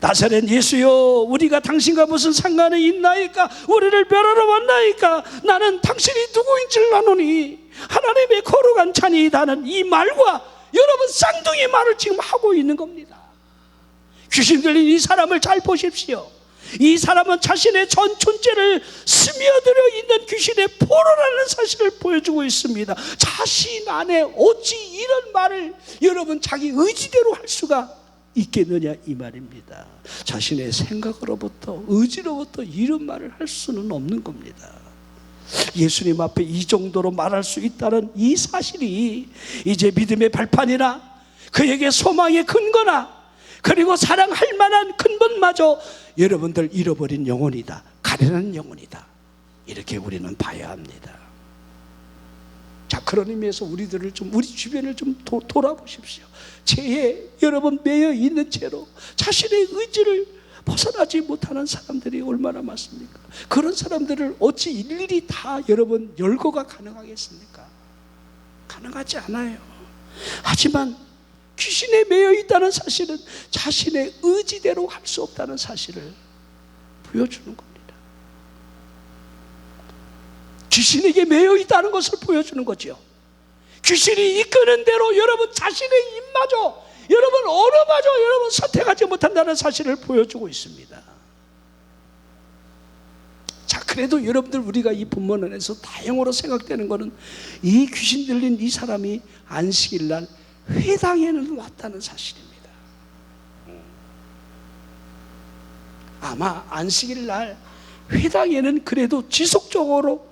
나사렛 예수여, 우리가 당신과 무슨 상관이 있나이까? 우리를 멸하러 왔나이까? 나는 당신이 누구인 줄 아노니 하나님의 거룩한 자니이다는 이 말과 여러분 쌍둥이 말을 지금 하고 있는 겁니다. 귀신 들린 이 사람을 잘 보십시오. 이 사람은 자신의 전 존재를 스며들어 있는 귀신의 포로라는 사실을 보여주고 있습니다. 자신 안에 어찌 이런 말을 여러분 자기 의지대로 할 수가 있겠느냐 이 말입니다. 자신의 생각으로부터 의지로부터 이런 말을 할 수는 없는 겁니다. 예수님 앞에 이 정도로 말할 수 있다는 이 사실이 이제 믿음의 발판이나 그에게 소망의 근거나 그리고 사랑할 만한 근본마저 여러분들 잃어버린 영혼이다, 가련한 영혼이다, 이렇게 우리는 봐야 합니다. 자, 그런 의미에서 우리들을 좀, 우리 주변을 좀 돌아보십시오. 죄에 여러분 매여 있는 채로 자신의 의지를 벗어나지 못하는 사람들이 얼마나 많습니까? 그런 사람들을 어찌 일일이 다 여러분 열거가 가능하겠습니까? 가능하지 않아요. 하지만 귀신에 매여 있다는 사실은 자신의 의지대로 할 수 없다는 사실을 보여주는 겁니다. 귀신에게 매여 있다는 것을 보여주는 거죠. 귀신이 이끄는 대로 여러분 자신의 입마저, 여러분 언어마저 여러분 선택하지 못한다는 사실을 보여주고 있습니다. 자, 그래도 여러분들 우리가 이 본문 안에서 다행으로 생각되는 것은 이 귀신 들린 이 사람이 안식일 날 회당에는 왔다는 사실입니다. 아마 안식일 날 회당에는 그래도 지속적으로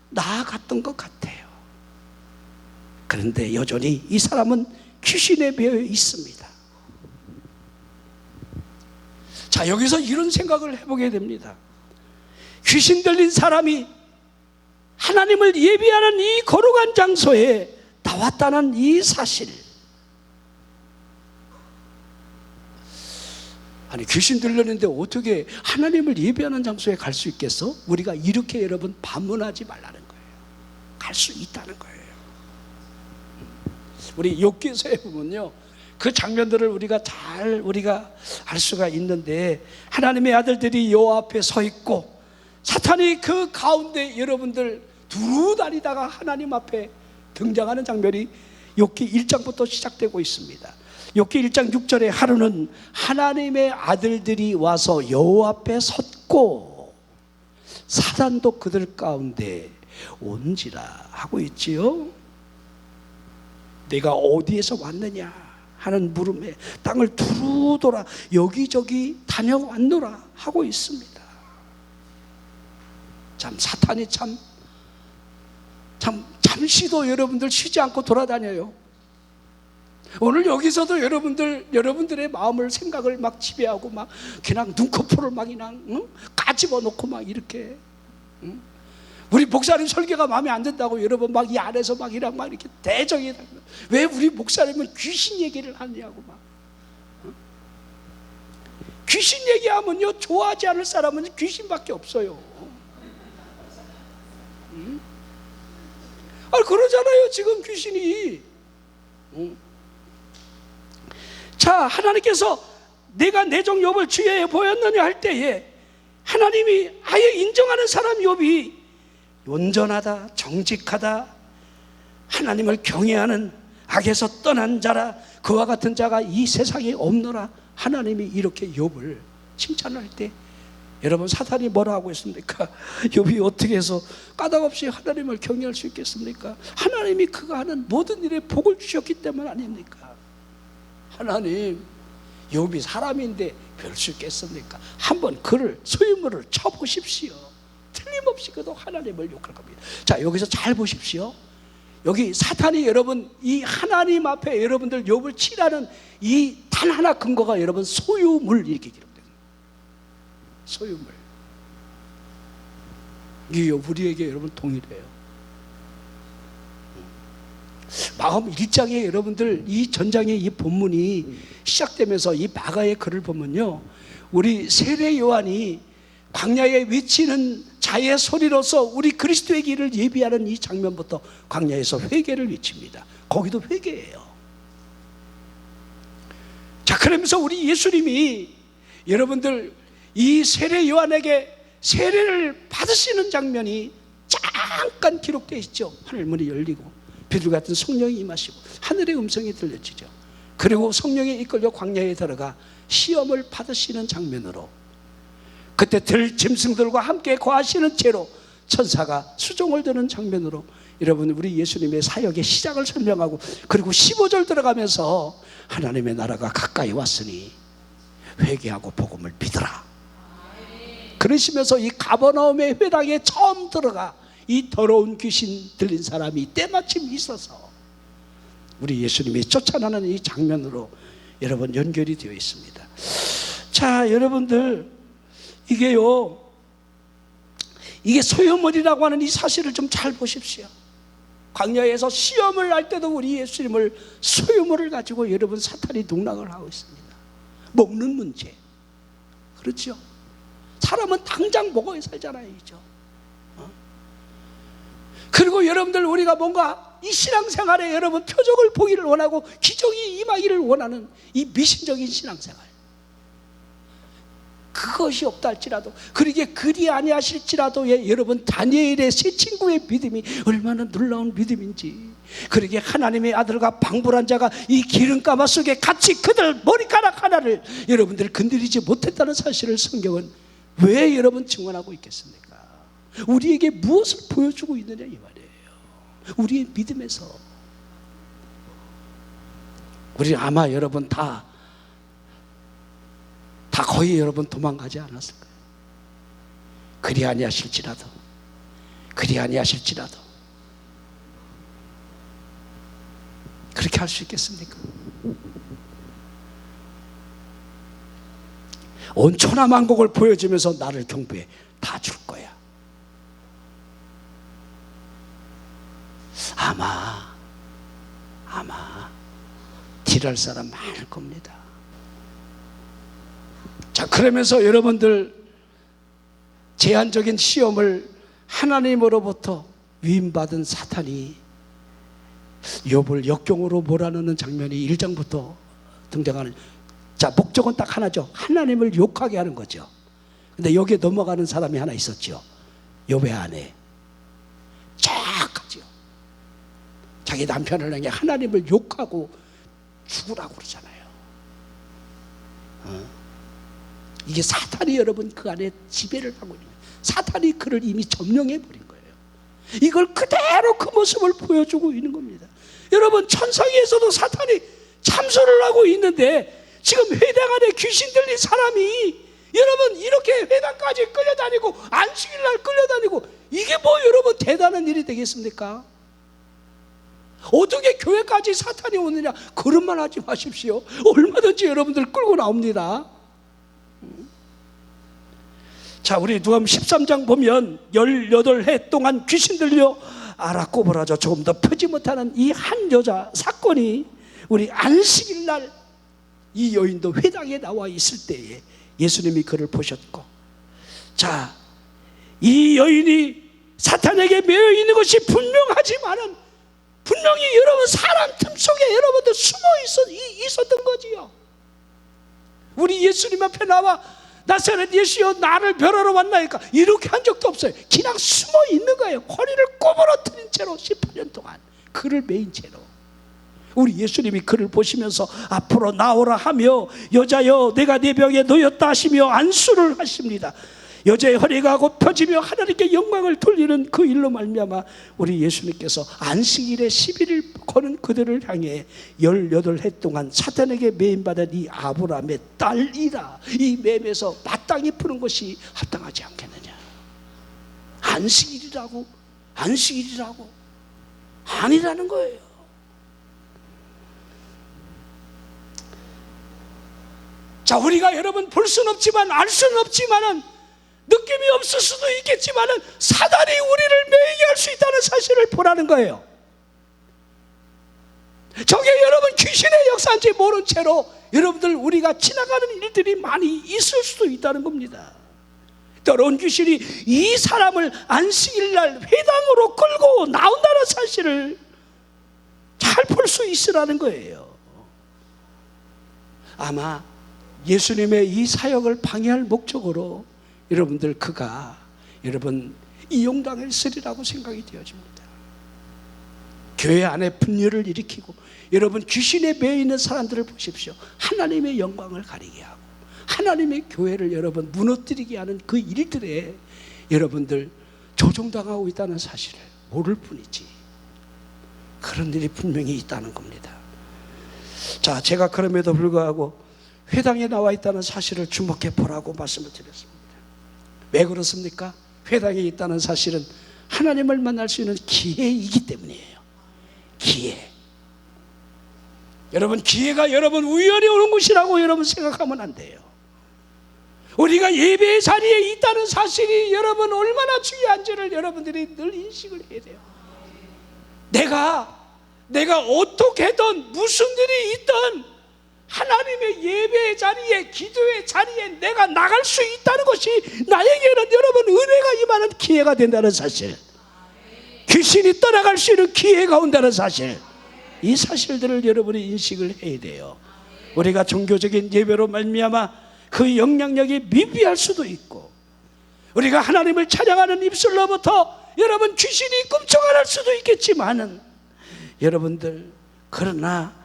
나아갔던 것 같아요. 그런데 여전히 이 사람은 귀신에 배어 있습니다. 자, 여기서 이런 생각을 해보게 됩니다. 귀신 들린 사람이 하나님을 예비하는 이 거룩한 장소에 나왔다는 이 사실. 아니, 귀신 들렸는데 어떻게 하나님을 예배하는 장소에 갈 수 있겠어? 우리가 이렇게 여러분 반문하지 말라는 거예요. 갈 수 있다는 거예요. 우리 욥기서에 보면요, 그 장면들을 우리가 알 수가 있는데, 하나님의 아들들이 요 앞에 서 있고 사탄이 그 가운데 여러분들 두루 다니다가 하나님 앞에 등장하는 장면이 욥기 1장부터 시작되고 있습니다. 욥기 1장 6절에 하루는 하나님의 아들들이 와서 여호와 앞에 섰고 사단도 그들 가운데 온지라 하고 있지요. 내가 어디에서 왔느냐 하는 물음에 땅을 두루 돌아 여기저기 다녀왔노라 하고 있습니다. 참 사탄이 참 잠시도 여러분들 쉬지 않고 돌아다녀요. 오늘 여기서도 여러분들의 마음을, 생각을 막 지배하고 막 그냥 눈꺼풀을 막 그냥 까집어 놓고 막 이렇게, 우리 목사님 설교가 마음에 안 든다고 여러분 막 이 안에서 막 이렇게 대적이, 왜 우리 목사님은 귀신 얘기를 하냐고 막. 귀신 얘기하면요, 좋아하지 않을 사람은 귀신밖에 없어요. 그러잖아요 지금 귀신이. 자, 하나님께서 내가 내 종 욥을 주야에 보였느냐 할 때에 하나님이 아예 인정하는 사람 욥이 온전하다, 정직하다, 하나님을 경외하는 악에서 떠난 자라, 그와 같은 자가 이 세상에 없노라. 하나님이 이렇게 욥을 칭찬할 때 여러분 사탄이 뭐라 하고 있습니까? 욥이 어떻게 해서 까닭없이 하나님을 경외할 수 있겠습니까? 하나님이 그가 하는 모든 일에 복을 주셨기 때문 아닙니까? 하나님, 욥이 사람인데 별 수 있겠습니까? 한번 그를 소유물을 쳐보십시오. 틀림없이 그도 하나님을 욕할 겁니다. 자, 여기서 잘 보십시오. 여기 사탄이 여러분 이 하나님 앞에 여러분들 욥을 치라는 이 단 하나 근거가 여러분 소유물 이렇게 기록됩니다. 소유물. 이 우리에게 여러분 동일해요. 마음 1장에 여러분들 이 전장의 이 본문이 시작되면서 이 마가의 글을 보면요, 우리 세례 요한이 광야에 외치는 자의 소리로서 우리 그리스도의 길을 예비하는 이 장면부터 광야에서 회개를 외칩니다. 거기도 회개예요. 자, 그러면서 우리 예수님이 여러분들 이 세례 요한에게 세례를 받으시는 장면이 잠깐 기록되어 있죠. 하늘문이 열리고 비둘 같은 성령이 임하시고 하늘의 음성이 들려지죠. 그리고 성령에 이끌려 광야에 들어가 시험을 받으시는 장면으로, 그때 들짐승들과 함께 거하시는 채로 천사가 수종을 드는 장면으로 여러분 우리 예수님의 사역의 시작을 설명하고, 그리고 15절 들어가면서 하나님의 나라가 가까이 왔으니 회개하고 복음을 믿으라 그러시면서 이 가버나움의 회당에 처음 들어가 이 더러운 귀신 들린 사람이 때마침 있어서 우리 예수님이 쫓아나는 이 장면으로 여러분 연결이 되어 있습니다. 자, 여러분들 이게 소유물이라고 하는 이 사실을 좀 잘 보십시오. 광야에서 시험을 할 때도 우리 예수님을 소유물을 가지고 여러분 사탄이 농락을 하고 있습니다. 먹는 문제, 그렇죠? 사람은 당장 먹어야 살잖아요, 그죠? 그리고 여러분들 우리가 뭔가 이 신앙생활에 여러분 표적을 보기를 원하고 기적이 임하기를 원하는 이 미신적인 신앙생활, 그것이 없다 할지라도, 그러게 그리 아니하실지라도, 여러분 다니엘의 세 친구의 믿음이 얼마나 놀라운 믿음인지. 그러게 하나님의 아들과 방불한 자가 이 기름가마 속에 같이 그들 머리카락 하나를 여러분들 건드리지 못했다는 사실을 성경은 왜 여러분 증언하고 있겠습니까? 우리에게 무엇을 보여주고 있느냐 이 말이에요. 우리의 믿음에서. 우리 아마 여러분 다 거의 여러분 도망가지 않았을 거예요. 그리 아니하실지라도, 그리 아니하실지라도. 그렇게 할 수 있겠습니까? 온 천하만국을 보여주면서 나를 경배해, 다 줄 거야. 아마 딜할 사람 많을 겁니다. 자, 그러면서 여러분들 제한적인 시험을 하나님으로부터 위임받은 사탄이 욥을 역경으로 몰아넣는 장면이 1장부터 등장하는. 자, 목적은 딱 하나죠. 하나님을 욕하게 하는 거죠. 근데 여기에 넘어가는 사람이 하나 있었죠. 욥의 아내. 착하죠. 자기 남편을 향해 하나님을 욕하고 죽으라고 그러잖아요. 이게 사탄이 여러분 그 안에 지배를 하고 있는 거예요. 사탄이 그를 이미 점령해 버린 거예요. 이걸 그대로 그 모습을 보여주고 있는 겁니다. 여러분 천상에서도 사탄이 참소를 하고 있는데 지금 회당 안에 귀신 들린 사람이 여러분 이렇게 회당까지 끌려다니고 안식일날 끌려다니고, 이게 뭐 여러분 대단한 일이 되겠습니까? 어떻게 교회까지 사탄이 오느냐, 그런 말 하지 마십시오. 얼마든지 여러분들 끌고 나옵니다. 자, 우리 누가복음 13장 보면 18해 동안 귀신 들려 알아꼬부라져 조금 더 펴지 못하는 이 한 여자 사건이 우리 안식일날 이 여인도 회당에 나와 있을 때에 예수님이 그를 보셨고, 자, 이 여인이 사탄에게 매여 있는 것이 분명하지만은 분명히 여러분 사람 틈 속에 여러분들 숨어 있었던 거지요. 우리 예수님 앞에 나와 나사렛 예수여 나를 멸하러 왔나이까, 이렇게 한 적도 없어요. 그냥 숨어 있는 거예요. 허리를 꼬부러뜨린 채로 18년 동안 그를 메인 채로. 우리 예수님이 그를 보시면서 앞으로 나오라 하며 여자여 내가 네 병에 놓였다 하시며 안수를 하십니다. 여자의 허리가 곧 펴지며 하나님께 영광을 돌리는 그 일로 말미암아 우리 예수님께서 안식일에 시비를 거는 그들을 향해 18해 동안 사탄에게 매임받은 이 아브라함의 딸이라, 이 매임에서 마땅히 푸는 것이 합당하지 않겠느냐. 안식일이라고 아니라는 거예요. 자, 우리가 여러분 볼 수는 없지만 알 수는 없지만은 느낌이 없을 수도 있겠지만은 사단이 우리를 매이게 할 수 있다는 사실을 보라는 거예요. 저게 여러분 귀신의 역사인지 모른 채로 여러분들 우리가 지나가는 일들이 많이 있을 수도 있다는 겁니다. 더러운 귀신이 이 사람을 안식일날 회당으로 끌고 나온다는 사실을 잘 볼 수 있으라는 거예요. 아마 예수님의 이 사역을 방해할 목적으로 여러분들 그가 여러분 이용당했으리라고 생각이 되어집니다. 교회 안에 분열을 일으키고 여러분 귀신에 매여 있는 사람들을 보십시오. 하나님의 영광을 가리게 하고 하나님의 교회를 여러분 무너뜨리게 하는 그 일들에 여러분들 조종당하고 있다는 사실을 모를 뿐이지, 그런 일이 분명히 있다는 겁니다. 자, 제가 그럼에도 불구하고 회당에 나와 있다는 사실을 주목해 보라고 말씀을 드렸습니다. 왜 그렇습니까? 회당에 있다는 사실은 하나님을 만날 수 있는 기회이기 때문이에요. 기회. 여러분 기회가 여러분 우연히 오는 것이라고 여러분 생각하면 안 돼요. 우리가 예배의 자리에 있다는 사실이 여러분 얼마나 중요한지를 여러분들이 늘 인식을 해야 돼요. 내가 어떻게든 무슨 일이 있든 하나님의 예배의 자리에, 기도의 자리에 내가 나갈 수 있다는 것이 나에게는 여러분 은혜가 임하는 기회가 된다는 사실, 귀신이 떠나갈 수 있는 기회가 온다는 사실, 이 사실들을 여러분이 인식을 해야 돼요. 우리가 종교적인 예배로 말미암아 그 영향력이 미비할 수도 있고, 우리가 하나님을 찬양하는 입술로부터 여러분 귀신이 꿈쩍 안 할 수도 있겠지만은, 여러분들, 그러나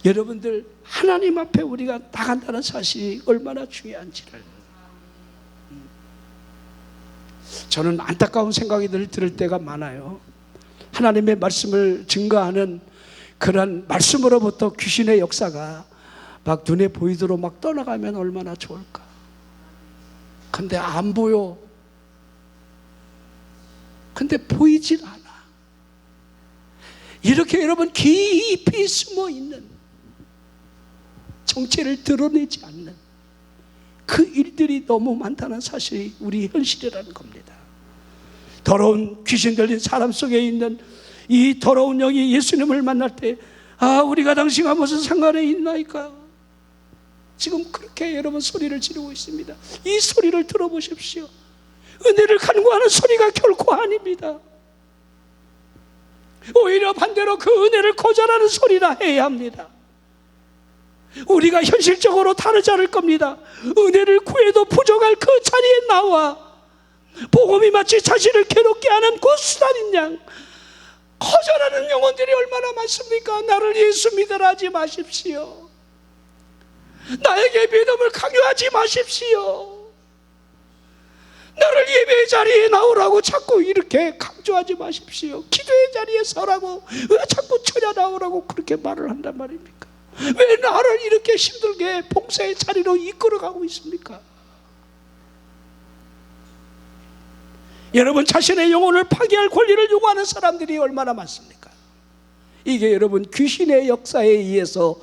여러분들 하나님 앞에 우리가 나간다는 사실이 얼마나 중요한지를, 저는 안타까운 생각이 들을 때가 많아요. 하나님의 말씀을 증거하는 그런 말씀으로부터 귀신의 역사가 막 눈에 보이도록 막 떠나가면 얼마나 좋을까. 근데 안 보여. 근데 보이질 않아. 이렇게 여러분 깊이 숨어 있는, 정체를 드러내지 않는 그 일들이 너무 많다는 사실이 우리 현실이라는 겁니다. 더러운 귀신 들린 사람 속에 있는 이 더러운 영이 예수님을 만날 때, 아, 우리가 당신과 무슨 상관이 있나이까? 지금 그렇게 여러분 소리를 지르고 있습니다. 이 소리를 들어보십시오. 은혜를 간구하는 소리가 결코 아닙니다. 오히려 반대로 그 은혜를 거절하는 소리라 해야 합니다. 우리가 현실적으로 다르지 않을 겁니다. 은혜를 구해도 부족할 그 자리에 나와 복음이 마치 자신을 괴롭게 하는 그 수단인 양 거절하는 영혼들이 얼마나 많습니까? 나를 예수 믿으라 하지 마십시오. 나에게 믿음을 강요하지 마십시오. 나를 예배의 자리에 나오라고 자꾸 이렇게 강조하지 마십시오. 기도의 자리에 서라고, 왜 자꾸 처냐 나오라고 그렇게 말을 한단 말입니까? 왜 나를 이렇게 힘들게 봉사의 자리로 이끌어가고 있습니까? 여러분 자신의 영혼을 파괴할 권리를 요구하는 사람들이 얼마나 많습니까? 이게 여러분 귀신의 역사에 의해서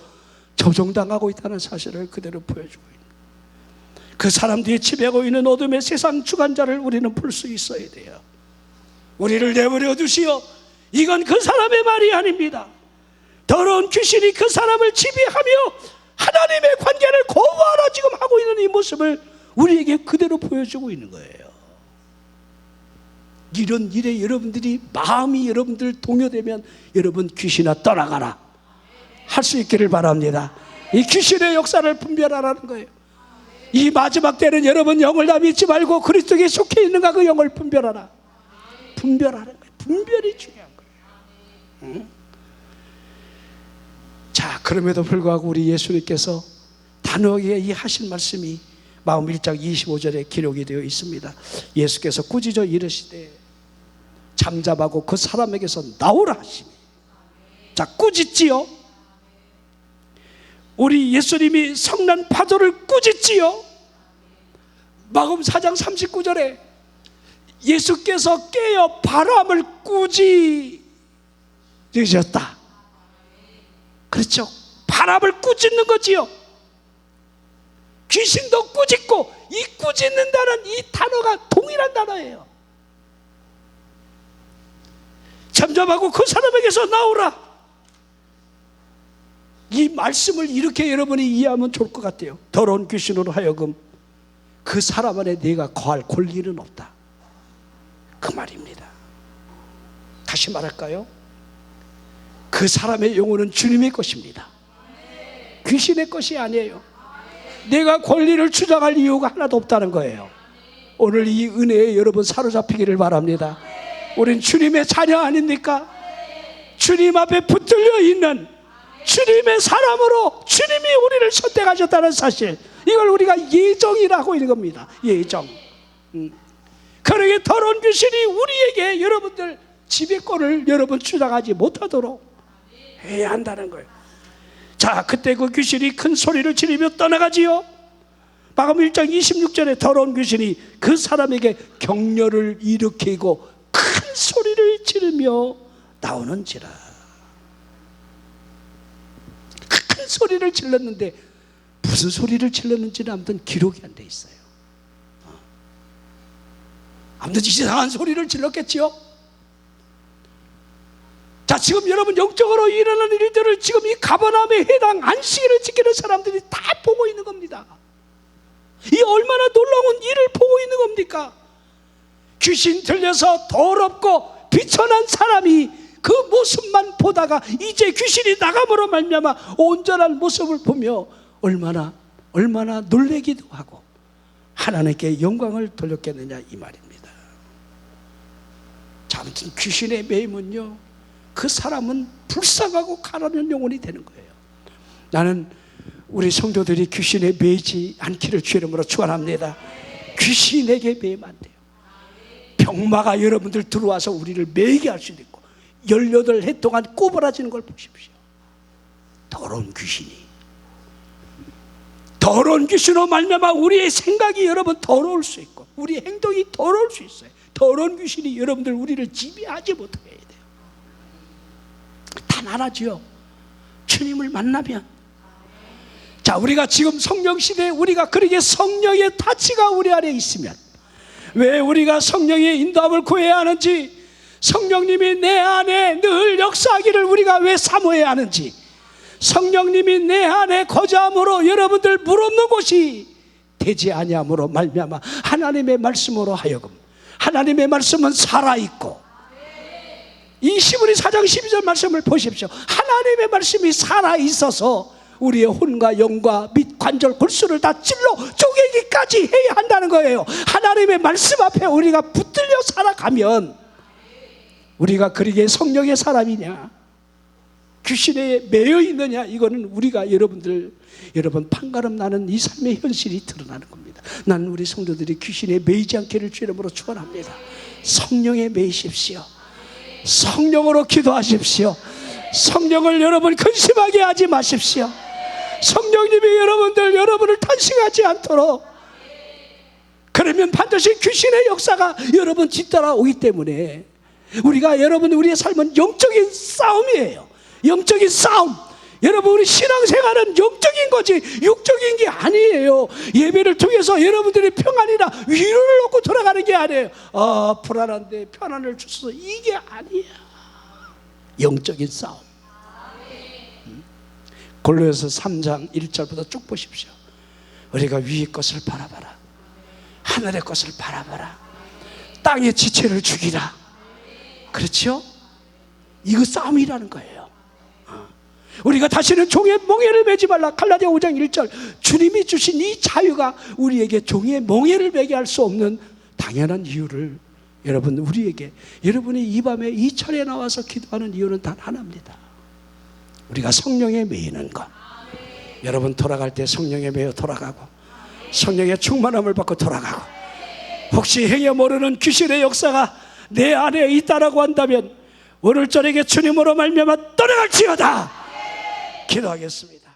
조종당하고 있다는 사실을 그대로 보여주고 있는, 그 사람들이 지배하고 있는 어둠의 세상 주관자를 우리는 볼 수 있어야 돼요. 우리를 내버려 두시오. 이건 그 사람의 말이 아닙니다. 더러운 귀신이 그 사람을 지배하며 하나님의 관계를 거부하라 지금 하고 있는 이 모습을 우리에게 그대로 보여주고 있는 거예요. 이런 일에 여러분들이 마음이 여러분들 동요되면 여러분 귀신아 떠나가라 할 수 있기를 바랍니다. 이 귀신의 역사를 분별하라는 거예요. 이 마지막 때는 여러분 영을 다 믿지 말고 그리스도에 속해 있는가 그 영을 분별하라. 분별하는 거예요. 분별이 중요한 거예요. 응? 자, 그럼에도 불구하고 우리 예수님께서 단호하게 이 하신 말씀이 마음 1장 25절에 기록이 되어 있습니다. 예수께서 꾸짖어 이르시되 잠잠하고 그 사람에게서 나오라 하시니. 자, 꾸짖지요. 우리 예수님이 성난 파도를 꾸짖지요. 마금 4장 39절에 예수께서 깨어 바람을 꾸짖으셨다. 그렇죠. 바람을 꾸짖는 거지요. 귀신도 꾸짖고, 이 꾸짖는다는 이 단어가 동일한 단어예요. 잠잠하고 그 사람에게서 나오라. 이 말씀을 이렇게 여러분이 이해하면 좋을 것 같아요. 더러운 귀신으로 하여금 그 사람 안에 내가 거할 권리는 없다, 그 말입니다. 다시 말할까요? 그 사람의 영혼은 주님의 것입니다. 귀신의 것이 아니에요. 내가 권리를 주장할 이유가 하나도 없다는 거예요. 오늘 이 은혜에 여러분 사로잡히기를 바랍니다. 우린 주님의 자녀 아닙니까? 주님 앞에 붙들려 있는 주님의 사람으로 주님이 우리를 선택하셨다는 사실, 이걸 우리가 예정이라고 있는 겁니다. 예정. 그러기에 더러운 귀신이 우리에게 여러분들 지배권을 여러분 주장하지 못하도록 해야 한다는 거예요. 자, 그때 그 귀신이 큰 소리를 지르며 떠나가지요. 마금 1장 26절에 더러운 귀신이 그 사람에게 격려를 일으키고 큰 소리를 지르며 나오는지라. 큰 소리를 질렀는데 무슨 소리를 질렀는지는 아무튼 기록이 안 돼 있어요. 아무튼 이상한 소리를 질렀겠지요. 자, 지금 여러분 영적으로 일어나는 일들을 지금 이 가버나움에 해당 안식일을 지키는 사람들이 다 보고 있는 겁니다. 이 얼마나 놀라운 일을 보고 있는 겁니까? 귀신 들려서 더럽고 비천한 사람이 그 모습만 보다가 이제 귀신이 나감으로 말미암아 온전한 모습을 보며 얼마나 얼마나 놀래기도 하고 하나님께 영광을 돌렸겠느냐 이 말입니다. 자, 아무튼 귀신의 매임은요, 그 사람은 불쌍하고 가난한 영혼이 되는 거예요. 나는 우리 성도들이 귀신에 매이지 않기를 주의 이름으로 축원합니다. 귀신에게 매이면 안 돼요. 병마가 여러분들 들어와서 우리를 매이게 할 수도 있고 18해 동안 꼬부라지는 걸 보십시오. 더러운 귀신으로 말미암아 우리의 생각이 여러분 더러울 수 있고 우리 행동이 더러울 수 있어요. 더러운 귀신이 여러분들 우리를 지배하지 못하게 해야 돼요. 단 하나지요, 주님을 만나면. 자, 우리가 지금 성령 시대에 우리가 그렇게 성령의 타치가 우리 안에 있으면, 왜 우리가 성령의 인도함을 구해야 하는지, 성령님이 내 안에 늘 역사하기를 우리가 왜 사모해야 하는지, 성령님이 내 안에 거주함으로 여러분들 물없는 곳이 되지 아니함으로 말미암아 하나님의 말씀으로 하여금, 하나님의 말씀은 살아있고, 이 시므리 4장 12절 말씀을 보십시오. 하나님의 말씀이 살아있어서 우리의 혼과 영과 및 관절 골수를 다 찔러 쪼개기까지 해야 한다는 거예요. 하나님의 말씀 앞에 우리가 붙들려 살아가면 우리가 그러게 성령의 사람이냐 귀신에 매여 있느냐, 이거는 우리가 여러분 판가름 나는 이 삶의 현실이 드러나는 겁니다. 나는 우리 성도들이 귀신에 매이지 않기를 주의 이름으로 축원합니다. 성령에 매이십시오. 성령으로 기도하십시오. 성령을 여러분 근심하게 하지 마십시오. 성령님이 여러분을 탄식하지 않도록, 그러면 반드시 귀신의 역사가 여러분 뒤따라오기 때문에 우리가 우리의 삶은 영적인 싸움이에요. 영적인 싸움. 여러분, 우리 신앙생활은 영적인 거지 육적인 게 아니에요. 예배를 통해서 여러분들이 평안이나 위로를 얻고 돌아가는 게 아니에요. 불안한데 편안을 주소서, 이게 아니야. 영적인 싸움. 골로새서 3장 1절부터 쭉 보십시오. 우리가 위의 것을 바라봐라, 하늘의 것을 바라봐라, 땅의 지체를 죽이라. 그렇죠? 이거 싸움이라는 거예요. 우리가 다시는 종의 멍에를 매지 말라. 갈라디아 5장 1절. 주님이 주신 이 자유가 우리에게 종의 멍에를 매게 할 수 없는 당연한 이유를 여러분, 여러분이 이 밤에 이 철에 나와서 기도하는 이유는 단 하나입니다. 우리가 성령에 매이는 것. 여러분, 돌아갈 때 성령에 매여 돌아가고, 성령의 충만함을 받고 돌아가고, 혹시 행여 모르는 귀신의 역사가 내 안에 있다라고 한다면 오늘 저녁에 주님으로 말미암아 떠나갈지어다. 기도하겠습니다.